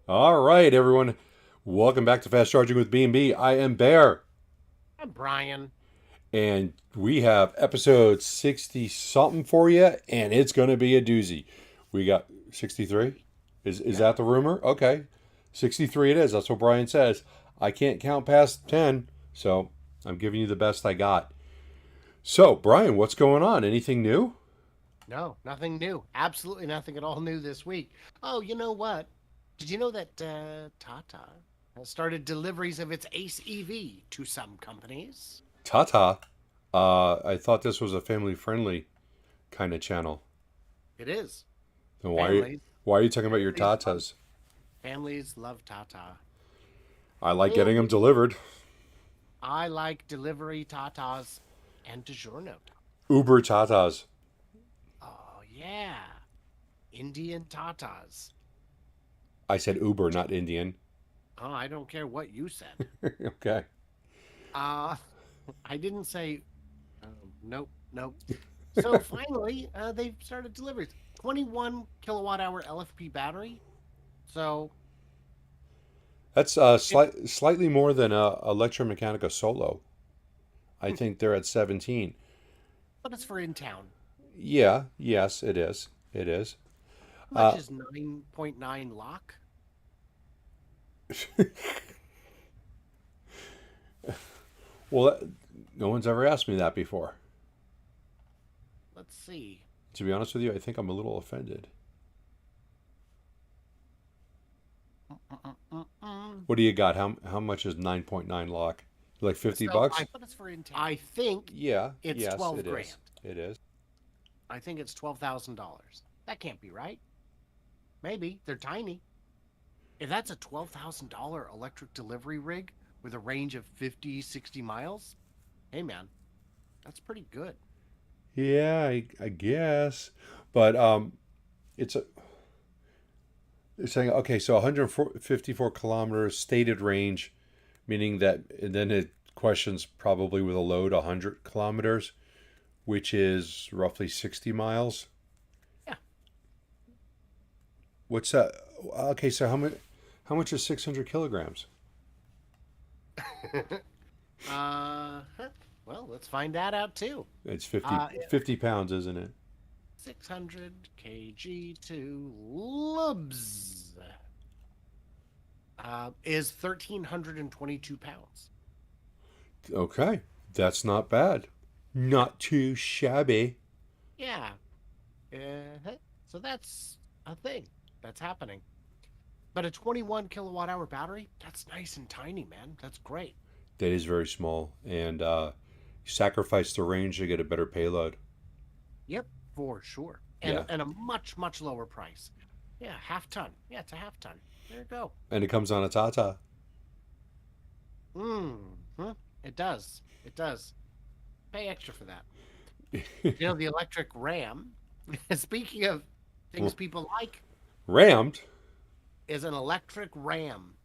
All right, everyone. Welcome back to Fast Charging with BnB. I am Bear, I'm Brian. and we have episode 60 something for you, and it's going to be a doozy. We got 63? Is Yeah. that the rumor? Okay. 63 it is. That's what Brian says. I can't count past 10, so I'm giving you the best I got. So, Brian, what's going on? Anything new? No, nothing new. Absolutely nothing at all new this week. Oh, you know what? Did you know that Tata has started deliveries of its Ace EV to some companies? Tata. I thought this was a family friendly kind of channel. It is. Then Families, why are you talking about your families love, Tatas? families love Tata. I like getting them Families. delivered. I like delivery Tatas and DiGiorno. Uber Tatas. Oh, yeah. Indian Tatas. I said Uber, not Indian. Oh, I don't care what you said. Okay. Uh, I didn't say. Nope, nope. So finally, they've started deliveries. 21 kilowatt hour LFP battery. So That's it, slightly more than Electromechanica Solo. I think they're at 17. but it's for in town. Yeah, yes, it is. It is. How much Uh, is 9.9 lock? well, no one's ever asked me that before. Let's see. To be honest with you, I think I'm a little offended. Mm-mm-mm-mm. What do you got? How much is 9.9 lock? Like 50 So bucks? I think Yeah, it's yes, 12 it grand. is. It is. I think it's $12,000. That can't be right. Maybe they're tiny. If that's a $12,000 electric delivery rig with a range of 50, 60 miles, hey man, that's pretty good. Yeah, I guess. But it's a they're saying okay, so 154 kilometers stated range, meaning that and then it questions probably with a load 100 kilometers, which is roughly 60 miles. Yeah. What's that? Okay, so how much is 600 kilograms? uh, huh. Well, let's find that out too. It's 50 Uh, 50 pounds, isn't it? 600 kg to lubs is 1,322 pounds. Okay, that's not bad. Yeah. Not too shabby. Yeah. Uh, so that's a thing that's happening. But a 21 kilowatt hour battery, that's nice and tiny, man. That's great. That is very small, and sacrifice the range to get a better payload. Yep, for sure. Yeah, And a much, much lower price. Yeah, half ton. Yeah, it's a half ton. There you go. and it comes on a Tata. Hmm. It does. It does. Pay extra for that. The electric Ram, speaking of things people like, Rammed. is an electric Ram.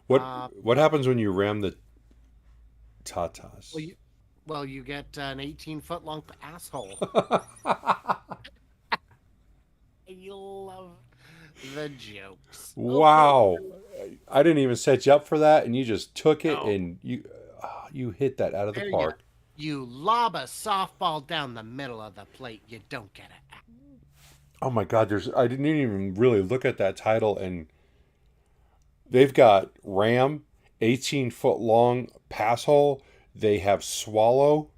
What Uh, what happens when you ram the Tatas? well, you, well, you get an 18-foot long asshole. You love the jokes. Okay. Wow, I didn't even set you up for that, and you just took it No. and you hit that out of the There you go. park. You lob a softball down the middle of the plate. You don't get it. Oh my God, there's I didn't even really look at that title, and they've got ram, 18-foot long pass hole. They have swallow,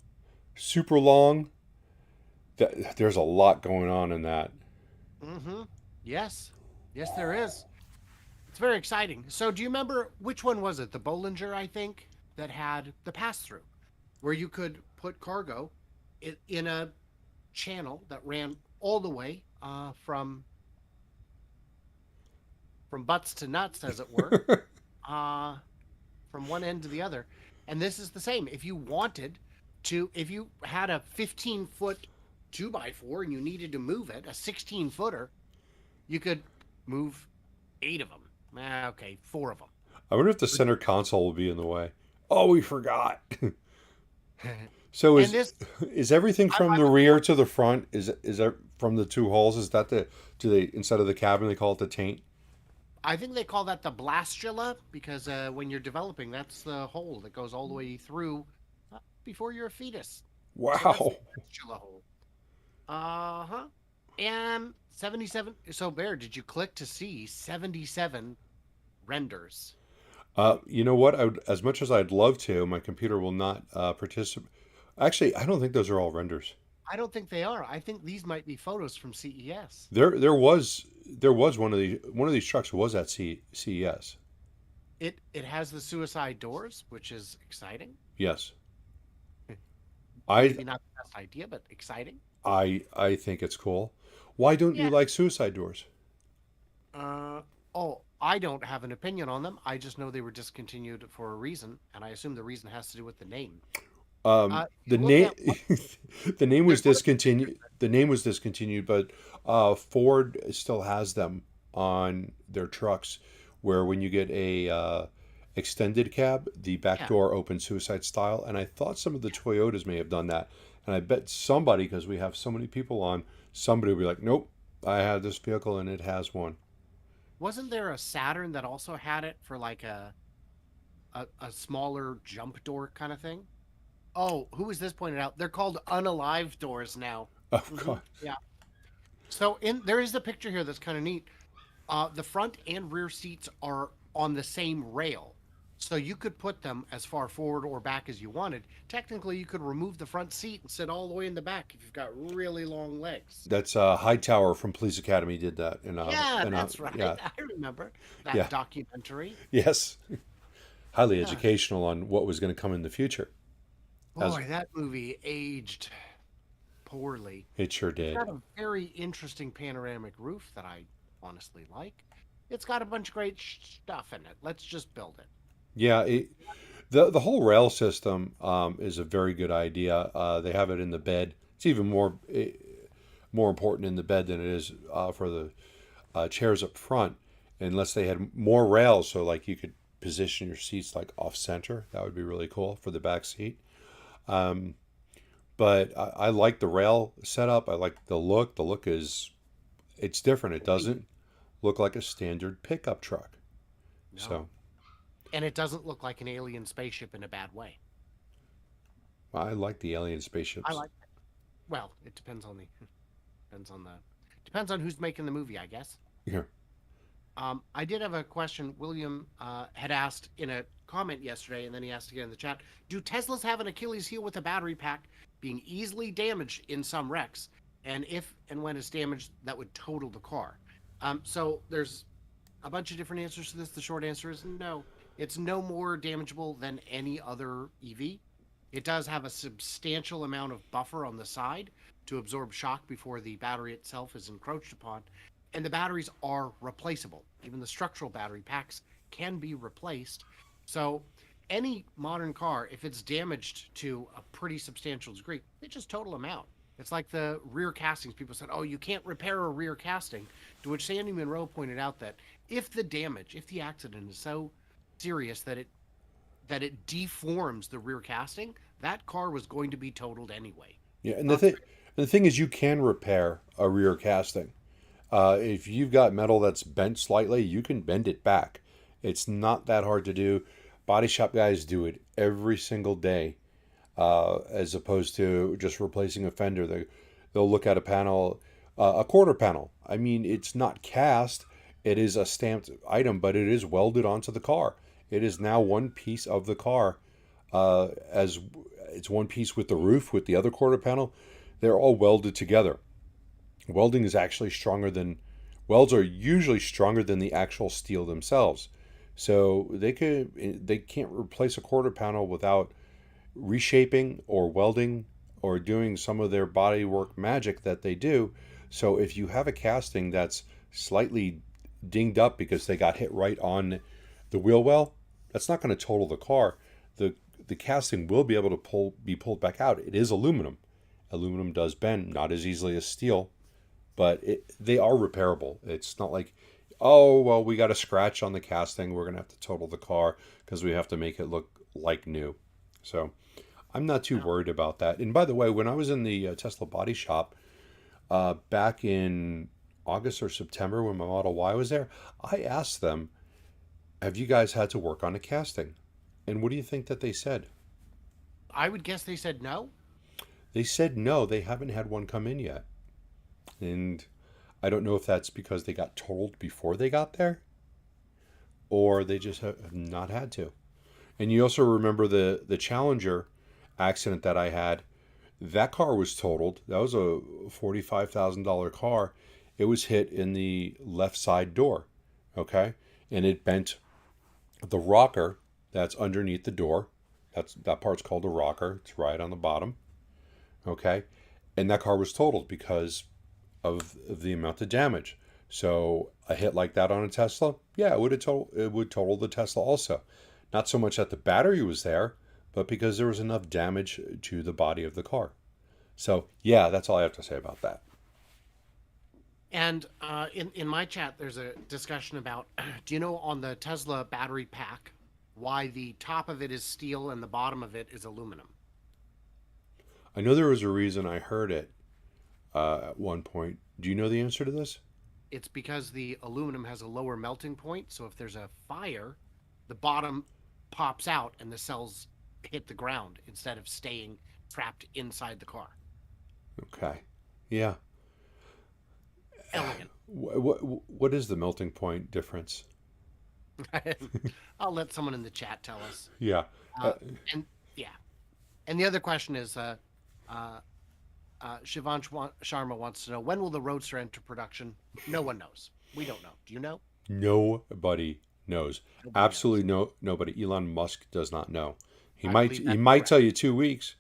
super long. There's a lot going on in that. Mm-hmm. Yes. Yes, there is. It's very exciting. So, do you remember which one was it? The Bollinger, I think, that had the pass through, where you could put cargo in a channel that ran all the way from butts to nuts, as it were, uh, from one end to the other. And this is the same. If you had a 15-foot 2x4 and you needed to move it, a 16-footer, you could move eight of them. Okay, four of them. I wonder if the center console will be in the way. Oh, we forgot. So And this, is everything from I the would, rear to the front? Is that from the two holes? Is that the do they instead of the cabin they call it the taint? I think they call that the blastula because when you're developing, that's the hole that goes all the way through before you're a fetus. So that's the Wow. blastula hole. Uh-huh. And 77. So, Bear, did you click to see 77 renders? You know what? As much as I'd love to, my computer will not participate. Actually, I don't think those are all renders. I don't think they are. I think these might be photos from CES. There was one of these trucks was at CES. It has the suicide doors, which is exciting. Yes. I Maybe not the best idea, but exciting. I think it's cool. Why don't you Yeah. like suicide doors? Uh, oh, I don't have an opinion on them. I just know they were discontinued for a reason, and I assume the reason has to do with the name. If The you look name at what the name was there's one of the pictures. discontinued. The name was discontinued, but Ford still has them on their trucks, where when you get a extended cab, the back Yeah, door opens suicide style. And I thought some of the Toyotas may have done that. And I bet somebody, because we have so many people on, somebody will be like, "Nope, I had this vehicle and it has one." wasn't there a Saturn that also had it for like a smaller jump door kind of thing? Oh, who was this pointed out? They're called unalive doors now. Oh Hmm. God, Yeah. So in there is a picture here that's kind of neat. The front and rear seats are on the same rail. So you could put them as far forward or back as you wanted. Technically, you could remove the front seat and sit all the way in the back if you've got really long legs. that's Hightower from Police Academy did that. Yeah, In a that's right. yeah, I remember that yeah, documentary. yes, highly Yeah. educational on what was going to come in the future. As Boy, that movie aged poorly. it sure It's did. got a very interesting panoramic roof that I honestly like. It's got a bunch of great stuff in it. Let's just build it. Yeah, the whole rail system is a very good idea. They have it in the bed. It's even more important in the bed than it is for the chairs up front. Unless they had more rails, so like you could position your seats like off center, that would be really cool for the back seat. Um, but I like the rail setup. I like the look. The look is it's different. It Great. doesn't look like a standard pickup truck. No. So And it doesn't look like an alien spaceship in a bad way. I like the alien I spaceships. like it. Well, it depends on the depends on the depends on who's making the movie, I guess. Here, I did have a question. William had asked in a comment yesterday, and then he asked again in the chat: do Teslas have an Achilles heel with a battery pack being easily damaged in some wrecks? And if and when it's damaged, that would total the car. So there's a bunch of different answers to this. The short answer is no. It's no more damageable than any other EV. It does have a substantial amount of buffer on the side to absorb shock before the battery itself is encroached upon. And the batteries are replaceable. Even the structural battery packs can be replaced. So any modern car, if it's damaged to a pretty substantial degree, they just total them out. It's like the rear castings. People said, oh, you can't repair a rear casting. To which Sandy Monroe pointed out that if the damage, if the accident is so serious that it deforms the rear casting, that car was going to be totaled anyway. yeah, Not the and the thing is, you can repair a rear casting. If you've got metal that's bent slightly, you can bend it back. It's not that hard to do. Body shop guys do it every single day, as opposed to just replacing a fender. They'll look at a panel, a quarter panel. I mean, it's not cast. It is a stamped item, but it is welded onto the car. It is now one piece of the car, as it's one piece with the roof, with the other quarter panel. They're all welded together. Welding is actually stronger than welds are usually stronger than the actual steel themselves. So they can't replace a quarter panel without reshaping or welding or doing some of their bodywork magic that they do. So if you have a casting that's slightly dinged up because they got hit right on the wheel well, that's not going to total the car. The the casting will be able to be pulled back out. It is aluminum. Aluminum does bend, not as easily as steel, but they are repairable. It's not like, oh, well, we got a scratch on the casting. We're going to have to total the car because we have to make it look like new. So I'm not too worried about that. And by the way, when I was in the Tesla body shop back in August or September when my Model Y was there, I asked them, have you guys had to work on a casting? And what do you think that they said? I would guess they said no. They said no, they haven't had one come in yet. And I don't know if that's because they got totaled before they got there or they just have not had to. And you also remember the Challenger accident that I had. That car was totaled. That was a $45,000 car. It was hit in the left side door, okay? And it bent the rocker that's underneath the door. That part's called a rocker. It's right on the bottom, okay? And that car was totaled because of the amount of damage. So a hit like that on a Tesla, yeah, it would total the Tesla also. Not so much that the battery was there, but because there was enough damage to the body of the car. So yeah, that's all I have to say about that. And in my chat, there's a discussion about, do you know on the Tesla battery pack, why the top of it is steel and the bottom of it is aluminum? I know there was a reason I heard it at one point. Do you know the answer to this? It's because the aluminum has a lower melting point. So if there's a fire, the bottom pops out and the cells hit the ground instead of staying trapped inside the car. Okay. Yeah. Elegant. What is the melting point difference? I'll let someone in the chat tell us. Yeah. And yeah. And the other question is, Shivansh Sharma wants to know, when will the Roadster enter production? No one knows. We don't know. Do you know? Nobody knows. Nobody Absolutely knows. Nobody. Elon Musk does not know. He I might believe he that's might correct. tell you 2 weeks,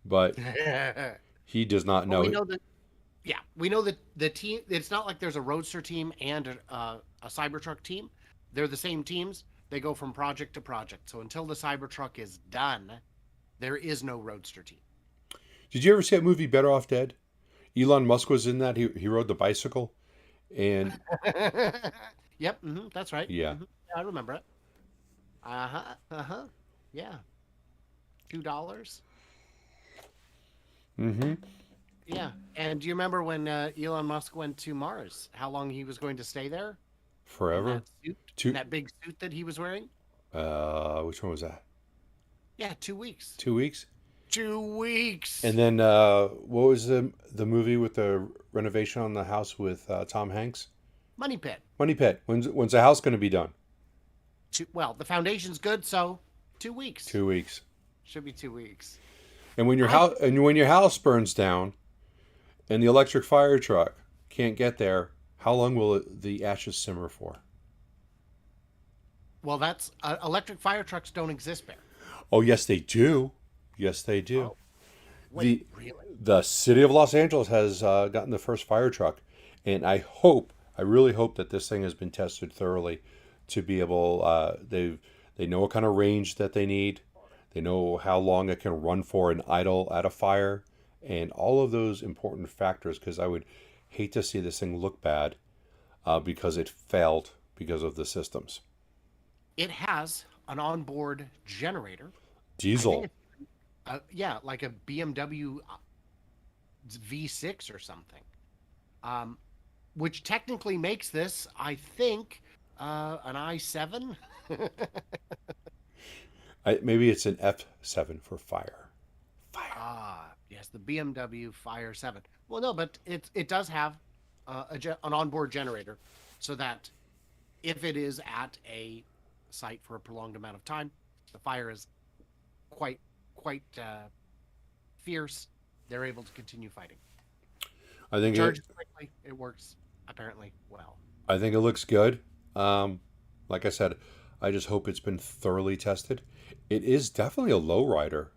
but Well, he does not know. we know that. Yeah, we know that the team. It's not like there's a Roadster team and a Cybertruck team. They're the same teams. They go from project to project. So until the Cybertruck is done, there is no Roadster team. Did you ever see that movie Better Off Dead? Elon Musk was in that. He rode the bicycle, and Yep, that's right. yeah. Yeah, I remember it. Yeah, $2. Mm-hmm. Yeah, and do you remember when Elon Musk went to Mars? How long he was going to stay there in Forever. that suit, in Two. that big suit that he was wearing? Which one was that? Yeah, 2 weeks. 2 weeks. 2 weeks. And then what was the movie with the renovation on the house with Tom Hanks? Money pit. Money Pit. When's the house going to be done? Well, the foundation's good, so 2 weeks. 2 weeks. Should be 2 weeks. And when your I- house burns down, and the electric fire truck can't get there, how long will the ashes simmer for? Well, that's electric fire trucks don't exist, Bear. Oh, yes, they do. Yes, they do. Oh, wait, really? The city of Los Angeles has gotten the first fire truck, and I really hope that this thing has been tested thoroughly to be able. They know what kind of range that they need. They know how long it can run for and idle at a fire, and all of those important factors. Because I would hate to see this thing look bad because it failed because of the systems. It has an onboard generator. I Diesel. think yeah, like a BMW V6 or something, which technically makes this, I think, an i7. Maybe it's an F7 for fire. Yes, the BMW Fire 7. Well, no, but it does have an onboard generator, so that if it is at a site for a prolonged amount of time, the fire is quite fierce. They're able to continue fighting. I think Charges quickly. It works apparently well. I think it looks good. Like I said, I just hope it's been thoroughly tested. It is definitely a lowrider.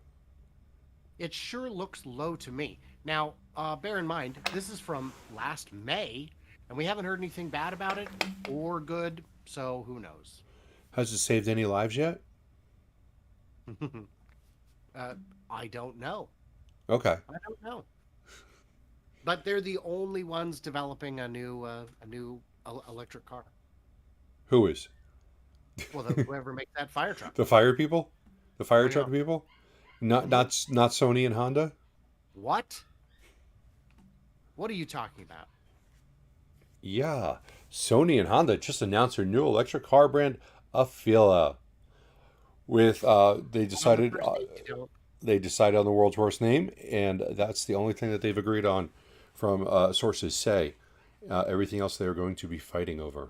It sure looks low to me. Now, bear in mind, this is from last May, and we haven't heard anything bad about it or good, so who knows? Has it saved any lives yet? I don't know. Okay. I don't know. But they're the only ones developing a new electric car. Who is? Well, whoever makes that fire truck. The fire people? The fire Yeah. truck people? Not Sony and Honda? What? What are you talking about? Yeah, Sony and Honda just announced their new electric car brand, Afeela. With On the first day, they decided on the world's worst name, and that's the only thing that they've agreed on, from sources say. Everything else they are going to be fighting over.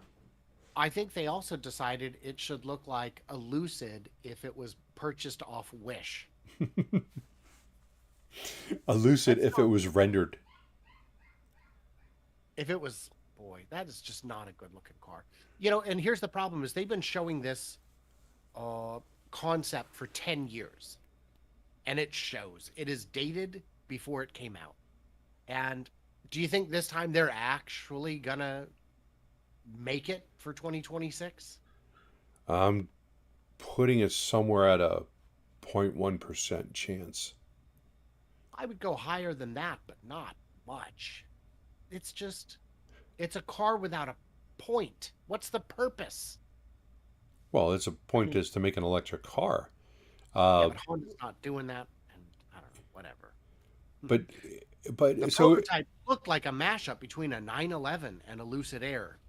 I think they also decided it should look like a Lucid if it was purchased off Wish. A Lucid, That's if it not, was rendered. if it was, boy, that is just not a good looking car. You know, and here's the problem is they've been showing this uh, concept for 10 years. And it shows. It is dated before it came out. And do you think this time they're actually gonna make it for 2026? I'm putting it somewhere at a 0.1% chance. I would go higher than that, but not much. It's just, it's a car without a point. What's the purpose? Well, its a point is to make an electric car. Yeah, Uh, but Honda's not doing that, and I don't know, whatever. but The so prototype looked like a mashup between a 911 and a Lucid Air.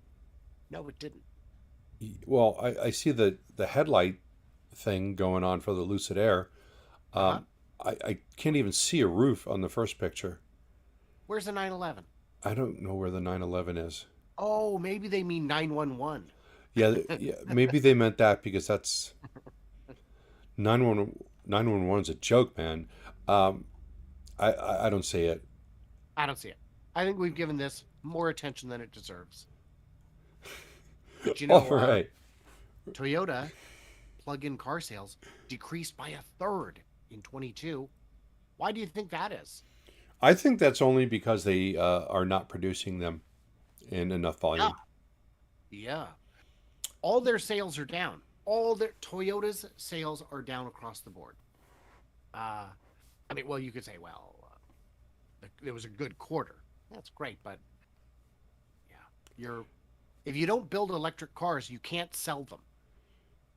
No, it didn't. well, I see the headlight thing going on for the Lucid Air. Uh-huh. Um, I can't even see a roof on the first picture. Where's the 911? I don't know where the 911 is. Oh, maybe they mean 911. Yeah, yeah, maybe they meant that because that's 911 is a joke, man. Um, I don't see it. I don't see it. I think we've given this more attention than it deserves. But you All know, right. Toyota plug-in car sales decreased by a third in 22. Why do you think that is? I think that's only because they are not producing them in enough Yeah, volume. yeah. All their sales are down. All their Toyota's sales are down across the board. Uh, I mean, well, you could say, well, it was a good quarter. That's great, but yeah, you're if you don't build electric cars, you can't sell them.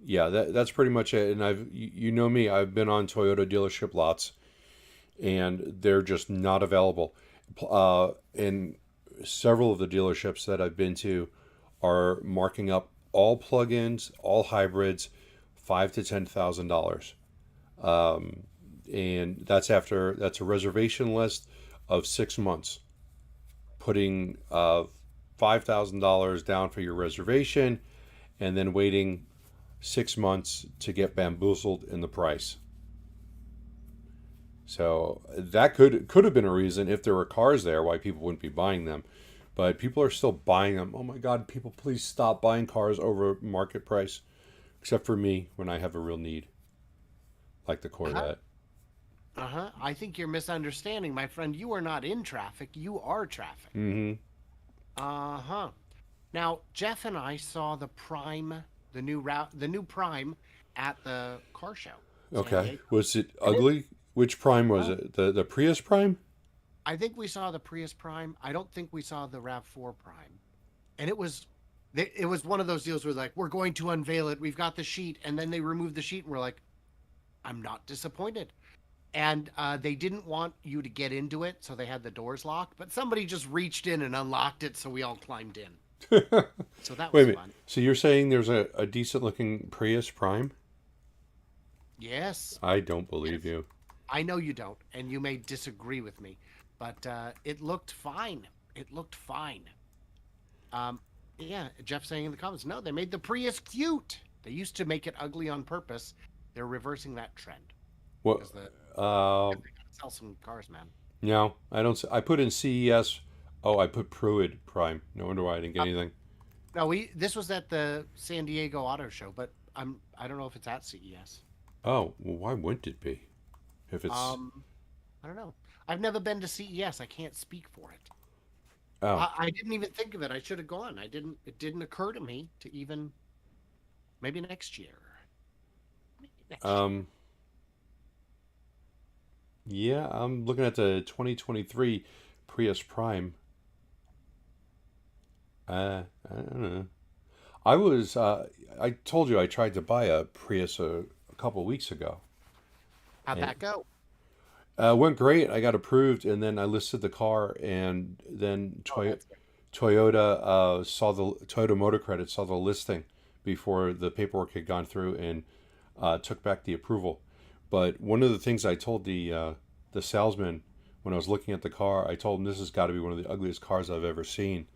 Yeah, that's pretty much it. And you know me, I've been on Toyota dealership lots, and they're just not available. And several of the dealerships that I've been to are marking up all plug-ins, all hybrids, $5,000 to $10,000. And that's a reservation list of 6 months, putting $5,000 down for your reservation, and then waiting 6 months to get bamboozled in the price. So that could have been a reason, if there were cars there, why people wouldn't be buying them. But people are still buying them. Oh my God, people, please stop buying cars over market price. Except for me, when I have a real need, like the Uh-huh. Corvette. Uh-huh. I think you're misunderstanding, my friend. You are not in traffic. You are traffic. Hmm. Uh-huh. Now, Jeff and I saw the new Prime at the car show, San Okay. Diego. Was it And it, ugly? Which Prime was uh, it? The Prius Prime? I think we saw the Prius Prime. I don't think we saw the RAV4 Prime. And it was one of those deals where like, we're going to unveil it. We've got the sheet, and then they removed the sheet, and we're like, I'm not disappointed. And they didn't want you to get into it, so they had the doors locked. But somebody just reached in and unlocked it, so we all climbed in. Wait a So that was minute. fun. So you're saying there's a decent looking Prius Prime? Yes, I don't yes. believe you. I know you don't, and you may disagree with me, but it looked fine. It looked fine. Um, yeah, Jeff saying in the comments, no, they made the Prius cute. They used to make it ugly on purpose. They're reversing that trend What? because Uh, they gotta sell some cars, man. no, I don't. I put in CES. Oh, I put Pruitt Prime. No wonder why I didn't get Uh, anything. no, this was at the San Diego Auto Show, but I don't know if it's at CES. Oh, well, why wouldn't it be? If it's Um, I don't know. I've never been to CES. I can't speak for it. oh, I didn't even think of it. I should have gone. I didn't. It didn't occur to me to even maybe next year. Maybe next year. um, yeah, I'm looking at the 2023 Prius Prime. I don't know. I told you I tried to buy a Prius a couple weeks ago, How'd and that go? went great. I got approved, and then I listed the car, and then Oh, that's good. Toyota Motor Credit saw the listing before the paperwork had gone through and took back the approval. But one of the things I told the salesman when I was looking at the car, I told him this has got to be one of the ugliest cars I've ever seen.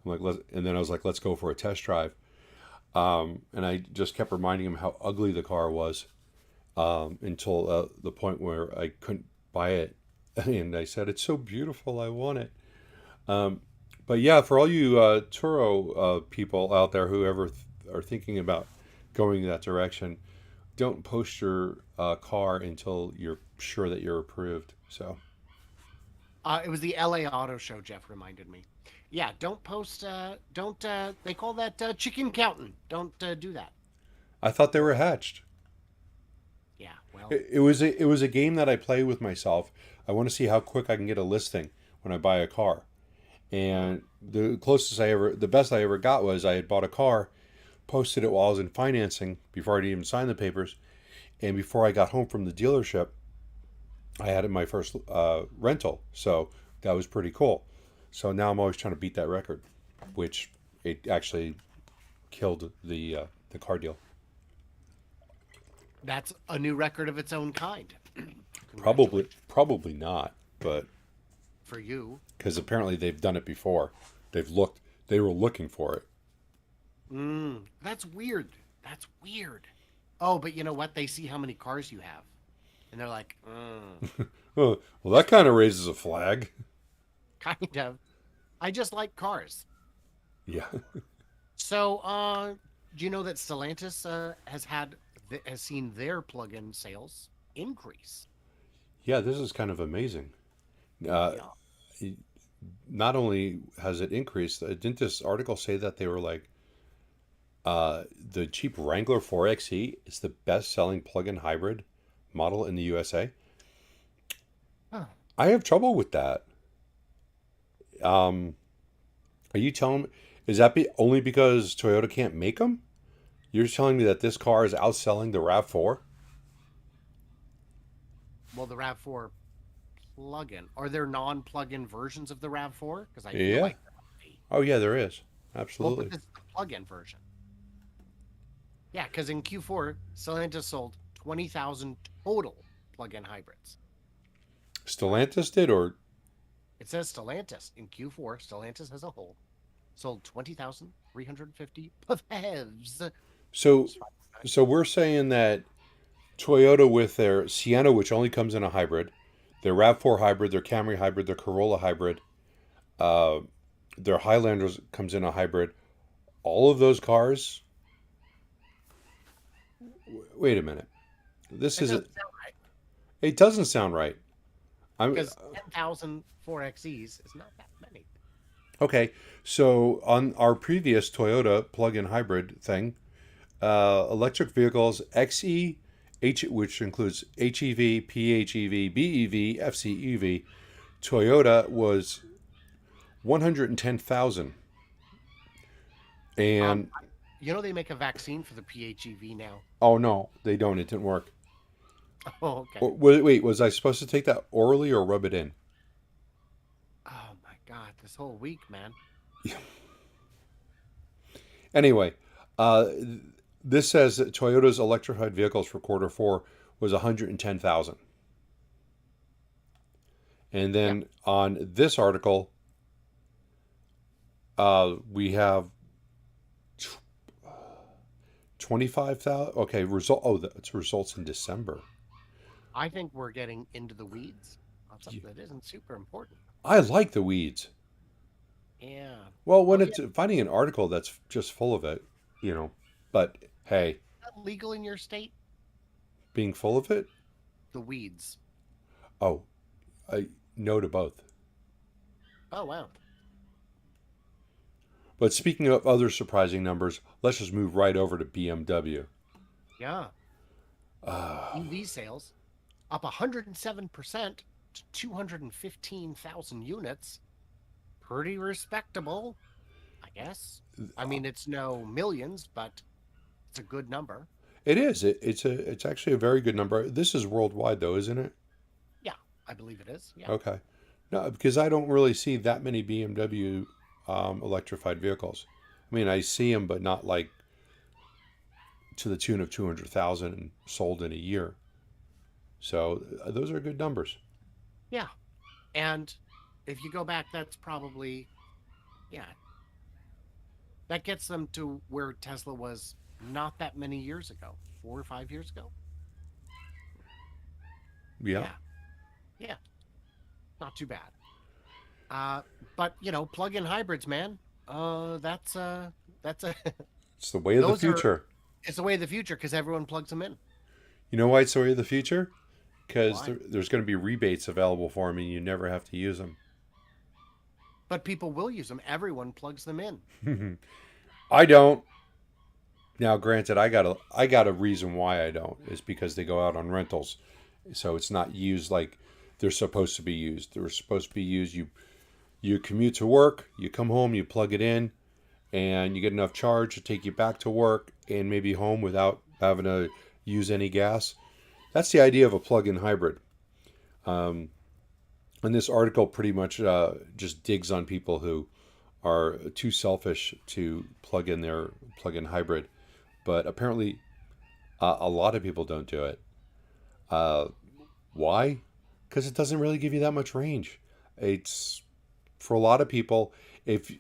I'm like, and then I was like, let's go for a test drive. And I just kept reminding him how ugly the car was until the point where I couldn't buy it. And I said, it's so beautiful, I want it. But yeah, for all you Turo people out there who ever are thinking about going that direction, don't post your car until you're sure that you're approved. So It was the LA Auto Show. Jeff reminded me. Yeah, don't post. Don't. They call that chicken counting. Don't do that. I thought they were hatched. Yeah. Well. It was a game that I play with myself. I want to see how quick I can get a listing when I buy a car. And the best I ever got was I had bought a car, posted it while I was in financing before I'd even signed the papers, and before I got home from the dealership, I had it my first rental. So that was pretty cool. So now I'm always trying to beat that record, which it actually killed the car deal. That's a new record of its own kind. Probably not, but for you, because apparently they've done it before. They were looking for it. That's weird. That's weird. Oh, but you know what? They see how many cars you have, and they're like, Well, that kind of raises a flag. kind of. I just like cars. Yeah. So, do you know that Stellantis has seen their plug-in sales increase? Yeah, this is kind of amazing. Yeah. Not only has it increased, didn't this article say that they were like, the Jeep Wrangler 4xe is the best-selling plug-in hybrid model in the USA? Huh. I have trouble with that. Are you telling me, is that only because Toyota can't make them? You're telling me that this car is outselling the RAV4? Well, the RAV4 plug-in. Are there non-plug-in versions of the RAV4? Because I feel Yeah. like there might be. Oh yeah, there is. Well, Absolutely. but this is the plug-in version. Yeah, because in Q4, Stellantis sold 20,000 total plug-in hybrids. Stellantis did, or It says Stellantis in Q4. Stellantis as a whole sold 20,350 PHEVs. so so we're saying that Toyota with their Sienna, which only comes in a hybrid, their RAV4 hybrid, their Camry hybrid, their Corolla hybrid, uh, their Highlanders comes in a hybrid. All of those cars. Wait a minute. This It isn't. doesn't sound right It doesn't sound right. I'm because 10,000 4XEs is not that many. okay. So on our previous Toyota plug-in hybrid thing, electric vehicles XE, which includes HEV, PHEV, BEV, FCEV, Toyota was 110,000. And You know they make a vaccine for the PHEV now. oh no, they don't. It didn't work. Oh, okay. Wait, was I supposed to take that orally or rub it in? Oh my God, this whole week, man. Anyway, this says that Toyota's electrified vehicles for quarter four was 110,000. And then on this article, we have 25,000. Okay, it's results in December. I think we're getting into the weeds on something that isn't super important. I like the weeds. Yeah. Well, when it's finding an article that's just full of it, but hey, Is that legal in your state? being full of it, The weeds. oh, I no to both. Oh, wow. But speaking of other surprising numbers, let's just move right over to BMW. Yeah. EV sales up 107% to 215,000 units. Pretty respectable, I guess. I mean, it's no millions, but it's a good number. It is. It's actually a very good number. This is worldwide, though, isn't it? Yeah, I believe it is. Yeah. Okay. No, because I don't really see that many BMW electrified vehicles. I mean, I see them, but not like to the tune of 200,000 sold in a year. So those are good numbers. Yeah. And if you go back, that's probably, yeah, that gets them to where Tesla was not that many years ago, 4 or 5 years ago. Yeah. Yeah. Yeah. Not too bad. But plug-in hybrids, man. That's a It's the way of the those are future. it's the way of the future because everyone plugs them in. You know why it's the way of the future? Because Why? there's going to be rebates available for them and you never have to use But people will use them. Everyone plugs them in. them. I don't. Now, granted, I got a reason why I don't. Is because they go out on rentals, so it's not used like they're supposed to be used. They're supposed to be used. You commute to work, you come home, you plug it in, and you get enough charge to take you back to work and maybe home without having to use any gas. That's the idea of a plug-in hybrid. And this article pretty much just digs on people who are too selfish to plug in their plug-in hybrid. But apparently, a lot of people don't do it. Why? Because it doesn't really give you that much range. It's for a lot of people. If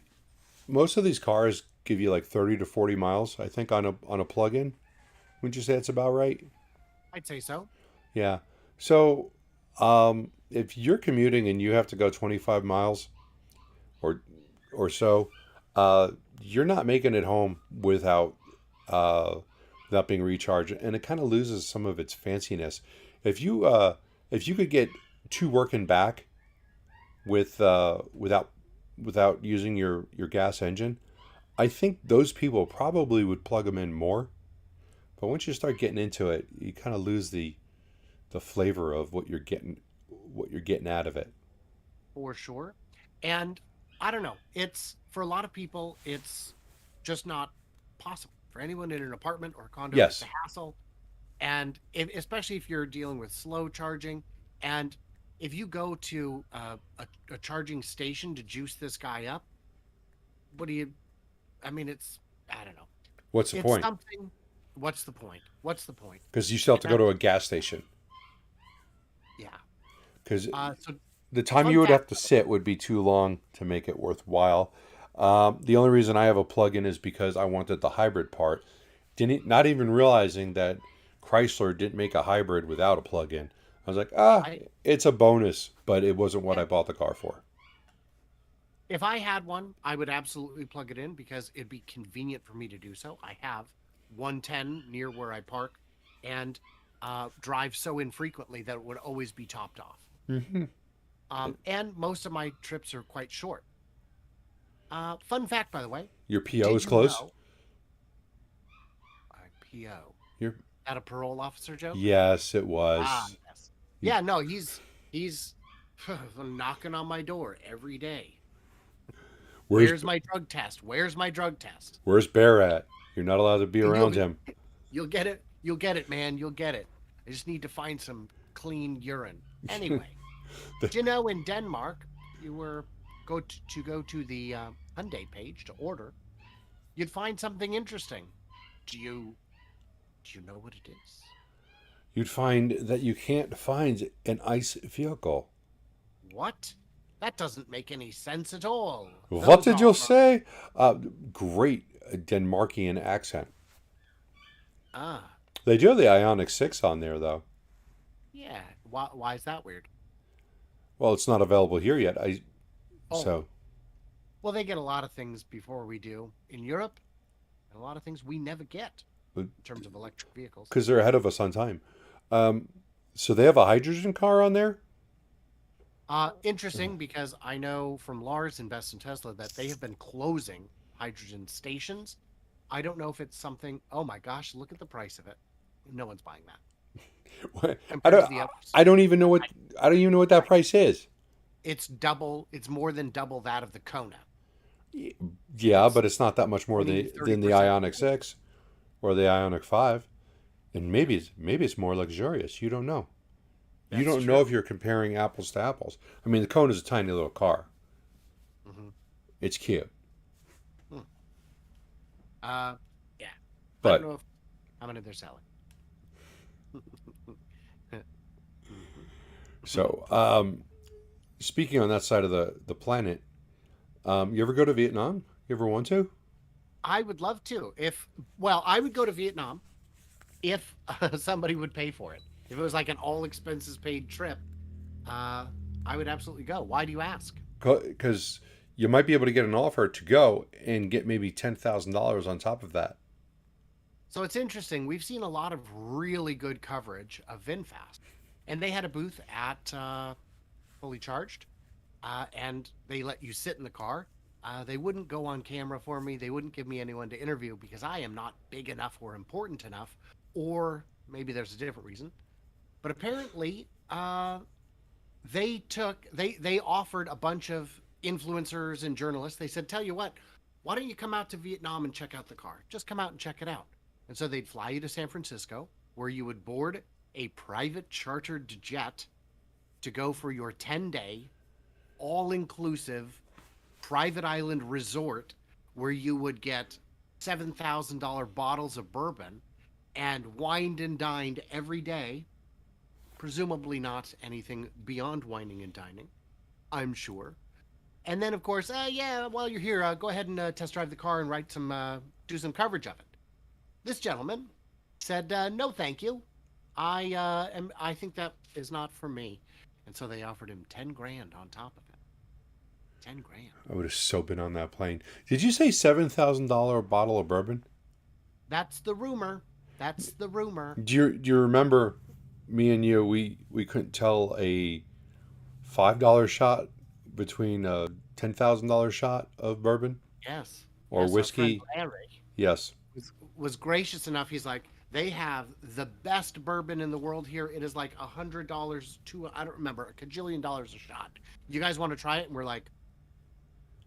most of these cars give you like 30 to 40 miles, I think on a plug-in. Wouldn't you say that's about right? I'd say so. Yeah. So, if you're commuting and you have to go 25 miles or so, you're not making it home uh, without being recharged, and it kind of loses some of its fanciness. If you could get to work and back without using your gas engine, I think those people probably would plug them in more. But once you start getting into it, you kind of lose the flavor of what you're getting out of it. For sure. And I don't know. It's for a lot of people, it's just not possible. For anyone in an apartment or a condo, it's a Yes. hassle. And especially if you're dealing with slow charging. And if you go to a charging station to juice this guy up, what do you, I mean, I don't know. What's the It's point? something. What's the point? What's the point? Because you still have to go And to a gas station. yeah. Because So the time fun you would fact, have to sit would be too long to make it worthwhile. The only reason I have a plug-in is because I wanted the hybrid part. Didn't not even realizing that Chrysler didn't make a hybrid without a plug-in. I was like, I it's a bonus, but it wasn't what yeah. I bought the car for. If I had one, I would absolutely plug it in because it'd be convenient for me to do so. I have 110 near where I park and drive so infrequently that it would always be topped off. Hmm. And most of my trips are quite short. Fun fact, by the way, Your PO did is you closed. know PO? Your That a parole officer joke? Yes, it Ah, was. yes. You- Yeah, no, he's knocking on my door every day. Where's Where's my drug test? Where's my drug test? Where's Bear at? You're not allowed to be You'll around him. you'll get it. You'll get it, man. You'll get it. I just need to find some clean urine. Anyway, do you know in Denmark, you were go to the Hyundai page to order, you'd find something interesting. Do you know what it is? You'd find that you can't find an ICE vehicle. What? That doesn't make any sense at all. What Those did you are say? Great Denmarkian accent. ah They do have the Ionic 6 on there, though. yeah. Why is that weird? Well, it's not available here yet. Oh, So, well, they get a lot of things before we do in Europe, and a lot of things we never get in terms of electric vehicles. because they're ahead of us on time. Um, so they have a hydrogen car on there? Interesting because I know from Lars Invest in Tesla that they have been closing hydrogen stations. I don't know if it's something. Oh my gosh, look at the price of it. No one's buying that I compared don't. to the others. I don't even know what. I don't even know what that price is. It's double. It's more than double that of the Kona. Yeah, It's but it's not that much more 20 to than the 30% Ionic 6 or the Ionic 5. And maybe it's more luxurious. You don't know. You That's don't know true. if you're comparing apples to apples. I mean, the Kona is a tiny little car. Hmm. It's cute. Yeah. I don't But know how many they're selling. so, speaking on that side of the planet, you ever go to Vietnam? You ever want to? I would love to. Well, I would go to Vietnam if somebody would pay for it. If it was like an all expenses paid trip, uh, I would absolutely go. Why do you ask? Because you might be able to get an offer to go and get maybe $10,000 on top of that. So it's interesting. We've seen a lot of really good coverage of VinFast, and they had a booth at Fully Charged, and they let you sit in the car. They wouldn't go on camera for me. They wouldn't give me anyone to interview because I am not big enough or important enough, or maybe there's a different reason. But apparently, they offered a bunch of influencers and journalists. They said, "Tell you what, why don't you come out to Vietnam and check out the car? Just come out and check it out." And so they'd fly you to San Francisco, where you would board a private chartered jet to go for your 10-day all-inclusive private island resort where you would get $7,000 bottles of bourbon and wined and dined every day. Presumably not anything beyond wining and dining, I'm sure. And then, of course, yeah, while you're here, go ahead and test drive the car and do some coverage of it. This gentleman said, "No, thank you. I think that is not for me." And so they offered him 10 grand on top of it. 10 grand. I would have so been on that plane. Did you say $7,000 bottle of bourbon? That's the rumor. That's the rumor. Do you remember me and you? We couldn't tell a $5 shot between a $10,000 shot of bourbon Yes. or Yes, our friend whiskey. Larry Yes. was gracious enough. He's like, they have the best bourbon in the world here. It is like $100 to, I don't remember, a cajillion dollars a shot. You guys want to try it? And we're like,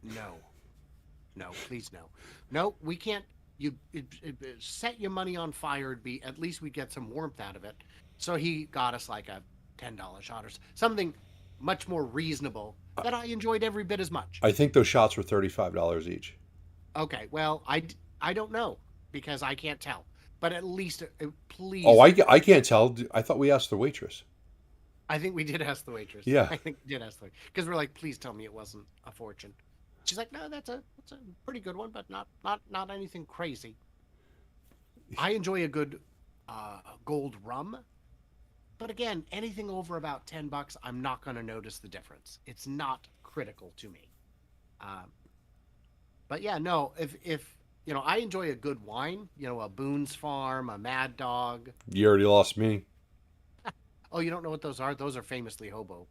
no, no, please no. No, we can't. Set your money on fire. It'd be, at least we'd get some warmth out of it. So he got us like a $10 shot or something much more reasonable that I enjoyed every bit as much. I think those shots were $35 each. Okay, well, I don't know because I can't tell. But at least, please. Oh, I can't tell. I thought we asked the waitress. I think we did ask the waitress. Yeah. I think we did ask the waitress. Because we're like, please tell me it wasn't a fortune. She's like, no, that's a pretty good one, but not anything crazy. I enjoy a good gold rum. But again, anything over about $10, I'm not going to notice the difference. It's not critical to me. But yeah, no, if I enjoy a good wine, a Boone's Farm, a Mad Dog. You already lost me. Oh, you don't know what those are? Those are famously hobo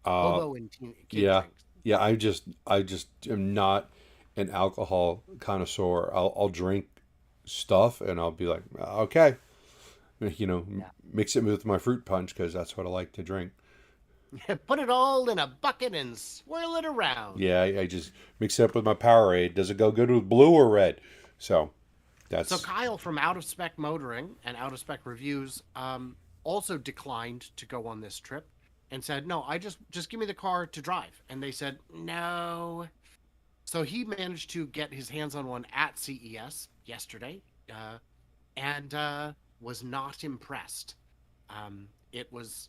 Uh, and kid yeah, drinks. yeah. I just am not an alcohol connoisseur. I'll drink stuff and I'll be like, okay, Yeah. mix it with my fruit punch because that's what I like to drink. Put it all in a bucket and swirl it around. Yeah, I just mix it up with my Powerade. Does it go good with blue or red? So So that's Kyle from Out of Spec Motoring and Out of Spec Reviews also declined to go on this trip and said, "No, I just give me the car to drive." And they said, "No." So he managed to get his hands on one at CES yesterday, and was not impressed. It was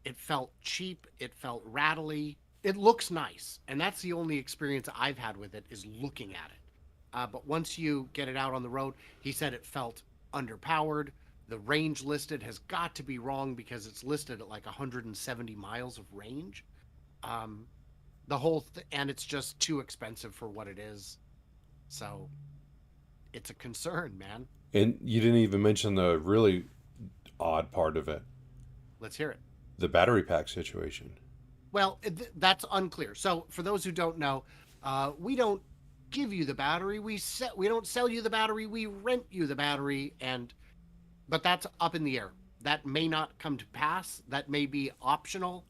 It felt cheap. It felt rattly. It looks nice, and that's the only experience I've had with it is looking at it. But once you get it out on the road, he said it felt underpowered. The range listed has got to be wrong because it's listed at like 170 miles of range. Um, and it's just too expensive for what it is. So it's a concern, man. and you didn't even mention the really odd part of it, Let's hear it. the battery pack situation. Well, that's unclear. So, for those who don't know, we don't give you the battery. We don't sell you the battery. We rent you the battery, but that's up in the air. That may not come to pass. That may be optional.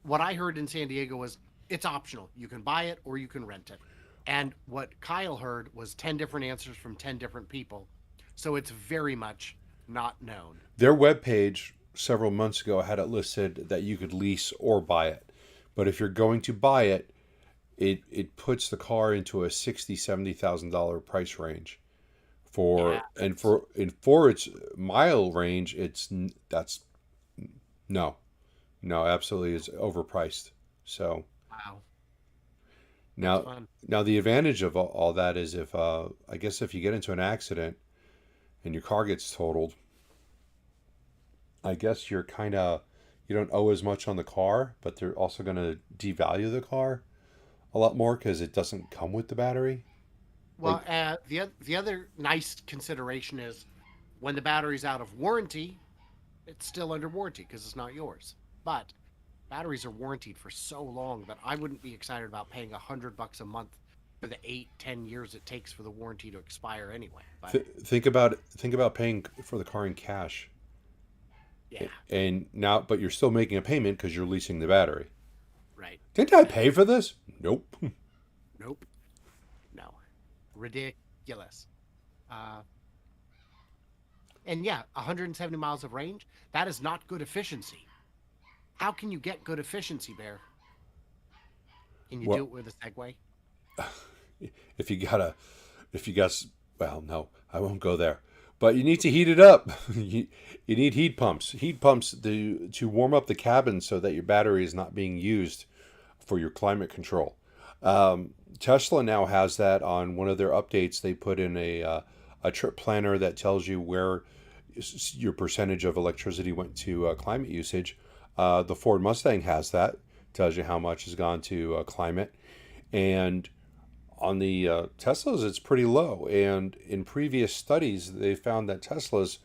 What I heard in San Diego was it's optional. You can buy it or you can rent it. And what Kyle heard was 10 different answers from 10 different people. So it's very much not known. Their webpage several months ago had it listed that you could lease or buy it. But if you're going to buy it, it puts the car into a $60,000-$70,000 price range. Yeah. For its mile range, that's no, no, absolutely, it's overpriced. So Wow. That's now, fun. the advantage of all that is if I guess if you get into an accident and your car gets totaled, I guess you don't owe as much on the car, but they're also going to devalue the car a lot more because it doesn't come with the battery. Well, Like, the other nice consideration is when the battery's out of warranty, it's still under warranty because it's not yours. But batteries are warranted for so long that I wouldn't be excited about paying $100 a month for the 8-10 years it takes for the warranty to expire anyway. But think about paying for the car in cash, yeah, and now, but you're still making a payment because you're leasing the battery. right. Didn't I pay for this? Nope. Nope. No. Ridiculous. Uh, and yeah, 170 miles of range, that is not good efficiency. How can you get good efficiency, Bear? Can you do Well, it with a Segway? if you gotta, if you got, well, no, I won't go there. But you need to heat it up. You need heat pumps to warm up the cabin so that your battery is not being used for your climate control. Tesla now has that on one of their updates. They put in a trip planner that tells you where your percentage of electricity went to climate usage. The Ford Mustang has that, tells you how much has gone to climate. And on the Teslas, it's pretty low. And in previous studies, they found that Teslas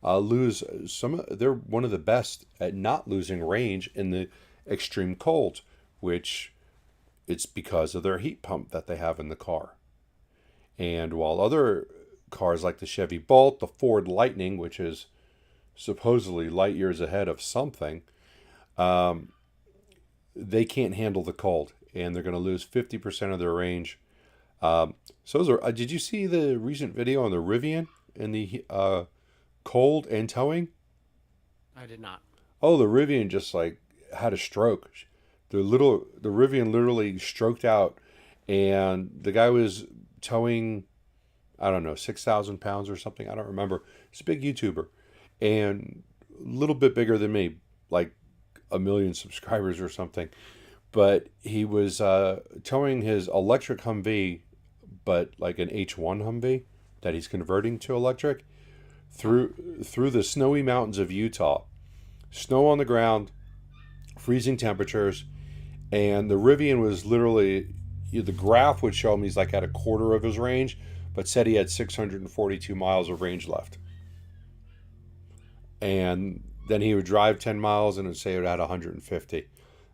lose some. They're one of the best at not losing range in the extreme cold, which it's because of their heat pump that they have in the car. And while other cars like the Chevy Bolt, the Ford Lightning, which is supposedly light years ahead of something, they can't handle the cold, and they're going to lose 50% of their range. So, did you see the recent video on the Rivian and the cold and towing? I did not. Oh, the Rivian just like had a stroke. The Rivian literally stroked out, and the guy was towing, I don't know, 6,000 pounds or something. I don't remember. He's a big YouTuber, and a little bit bigger than me, like a million subscribers or something. But he was towing his electric Humvee, but like an H1 Humvee that he's converting to electric through the snowy mountains of Utah. Snow on the ground, freezing temperatures, and the Rivian was literally, the graph would show him he's like at a quarter of his range, but said he had 642 miles of range left. And then he would drive 10 miles and it would say it had 150.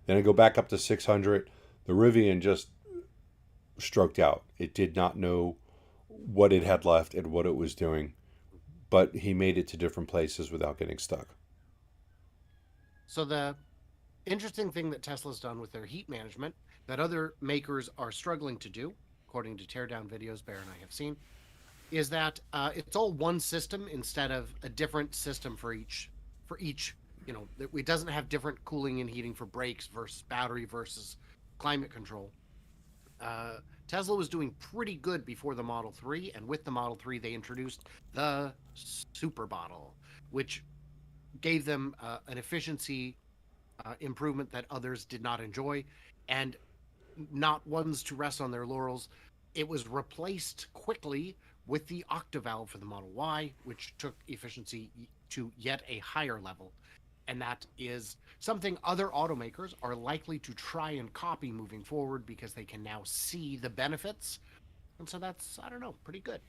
Then it'd go back up to 600. The Rivian just stroked out. It did not know what it had left and what it was doing, but he made it to different places without getting stuck. So the interesting thing that Tesla's done with their heat management that other makers are struggling to do, according to teardown videos Bear and I have seen, is that it's all one system instead of a different system for each. It doesn't have different cooling and heating for brakes versus battery versus climate control. Tesla was doing pretty good before the Model 3, and with the Model 3, they introduced the Super Bottle, which gave them an efficiency improvement that others did not enjoy, and not ones to rest on their laurels. It was replaced quickly with the Octavalve for the Model Y, which took efficiency to yet a higher level. And that is something other automakers are likely to try and copy moving forward because they can now see the benefits. And so that's, I don't know, pretty good.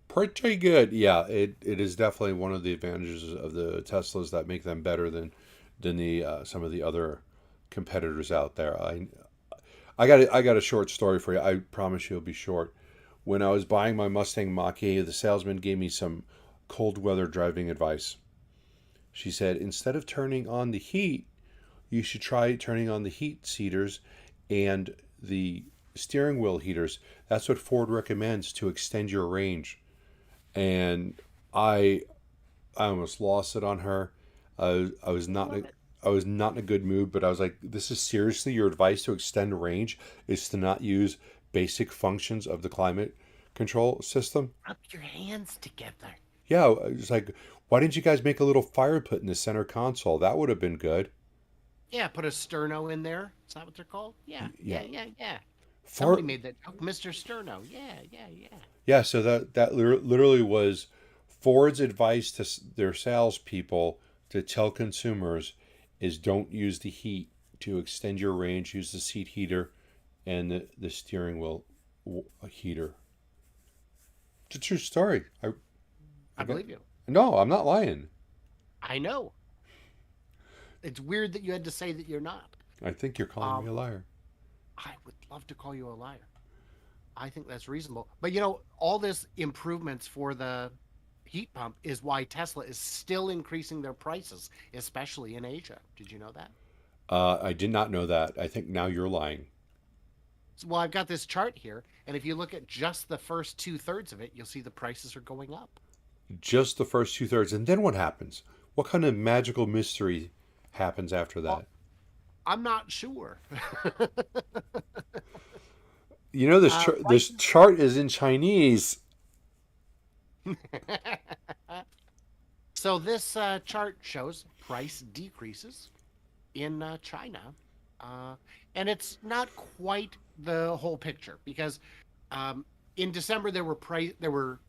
Pretty good, yeah. It is definitely one of the advantages of the Teslas that make them better than the some of the other competitors out there. I got a short story for you. I promise you it'll be short. When I was buying my Mustang Mach-E, the salesman gave me some cold weather driving advice. She said, instead of turning on the heat, you should try turning on the heat seaters and the steering wheel heaters. That's what Ford recommends to extend your range. And I almost lost it on her. I was I not love it. I was not in a good mood, but I was like, this is seriously your advice to extend range is to not use basic functions of the climate control system. Rub your hands together. Yeah, it's like, why didn't you guys make a little fire put in the center console? That would have been good. Yeah, put a sterno in there. Is that what they're called? Yeah, Yeah, yeah. far. Somebody made that joke, Mr. Sterno. Yeah. Yeah, so literally was Ford's advice to their salespeople to tell consumers is don't use the heat to extend your range. Use the seat heater and the steering wheel heater. It's a true story. I got, believe you. no, I'm not lying. I know. It's weird that you had to say that you're not. I think you're calling me a liar. I would love to call you a liar. I think that's reasonable. But all this improvements for the heat pump is why Tesla is still increasing their prices, especially in Asia. Did you know that? I did not know that. I think now you're lying. Well, I've got this chart here, and if you look at just the first 2/3 of it, you'll see the prices are going up. Just the first 2/3, and then what happens? What kind of magical mystery happens after that? Well, I'm not sure. You know, this chart is in Chinese. So this chart shows price decreases in China, and it's not quite the whole picture because in December there were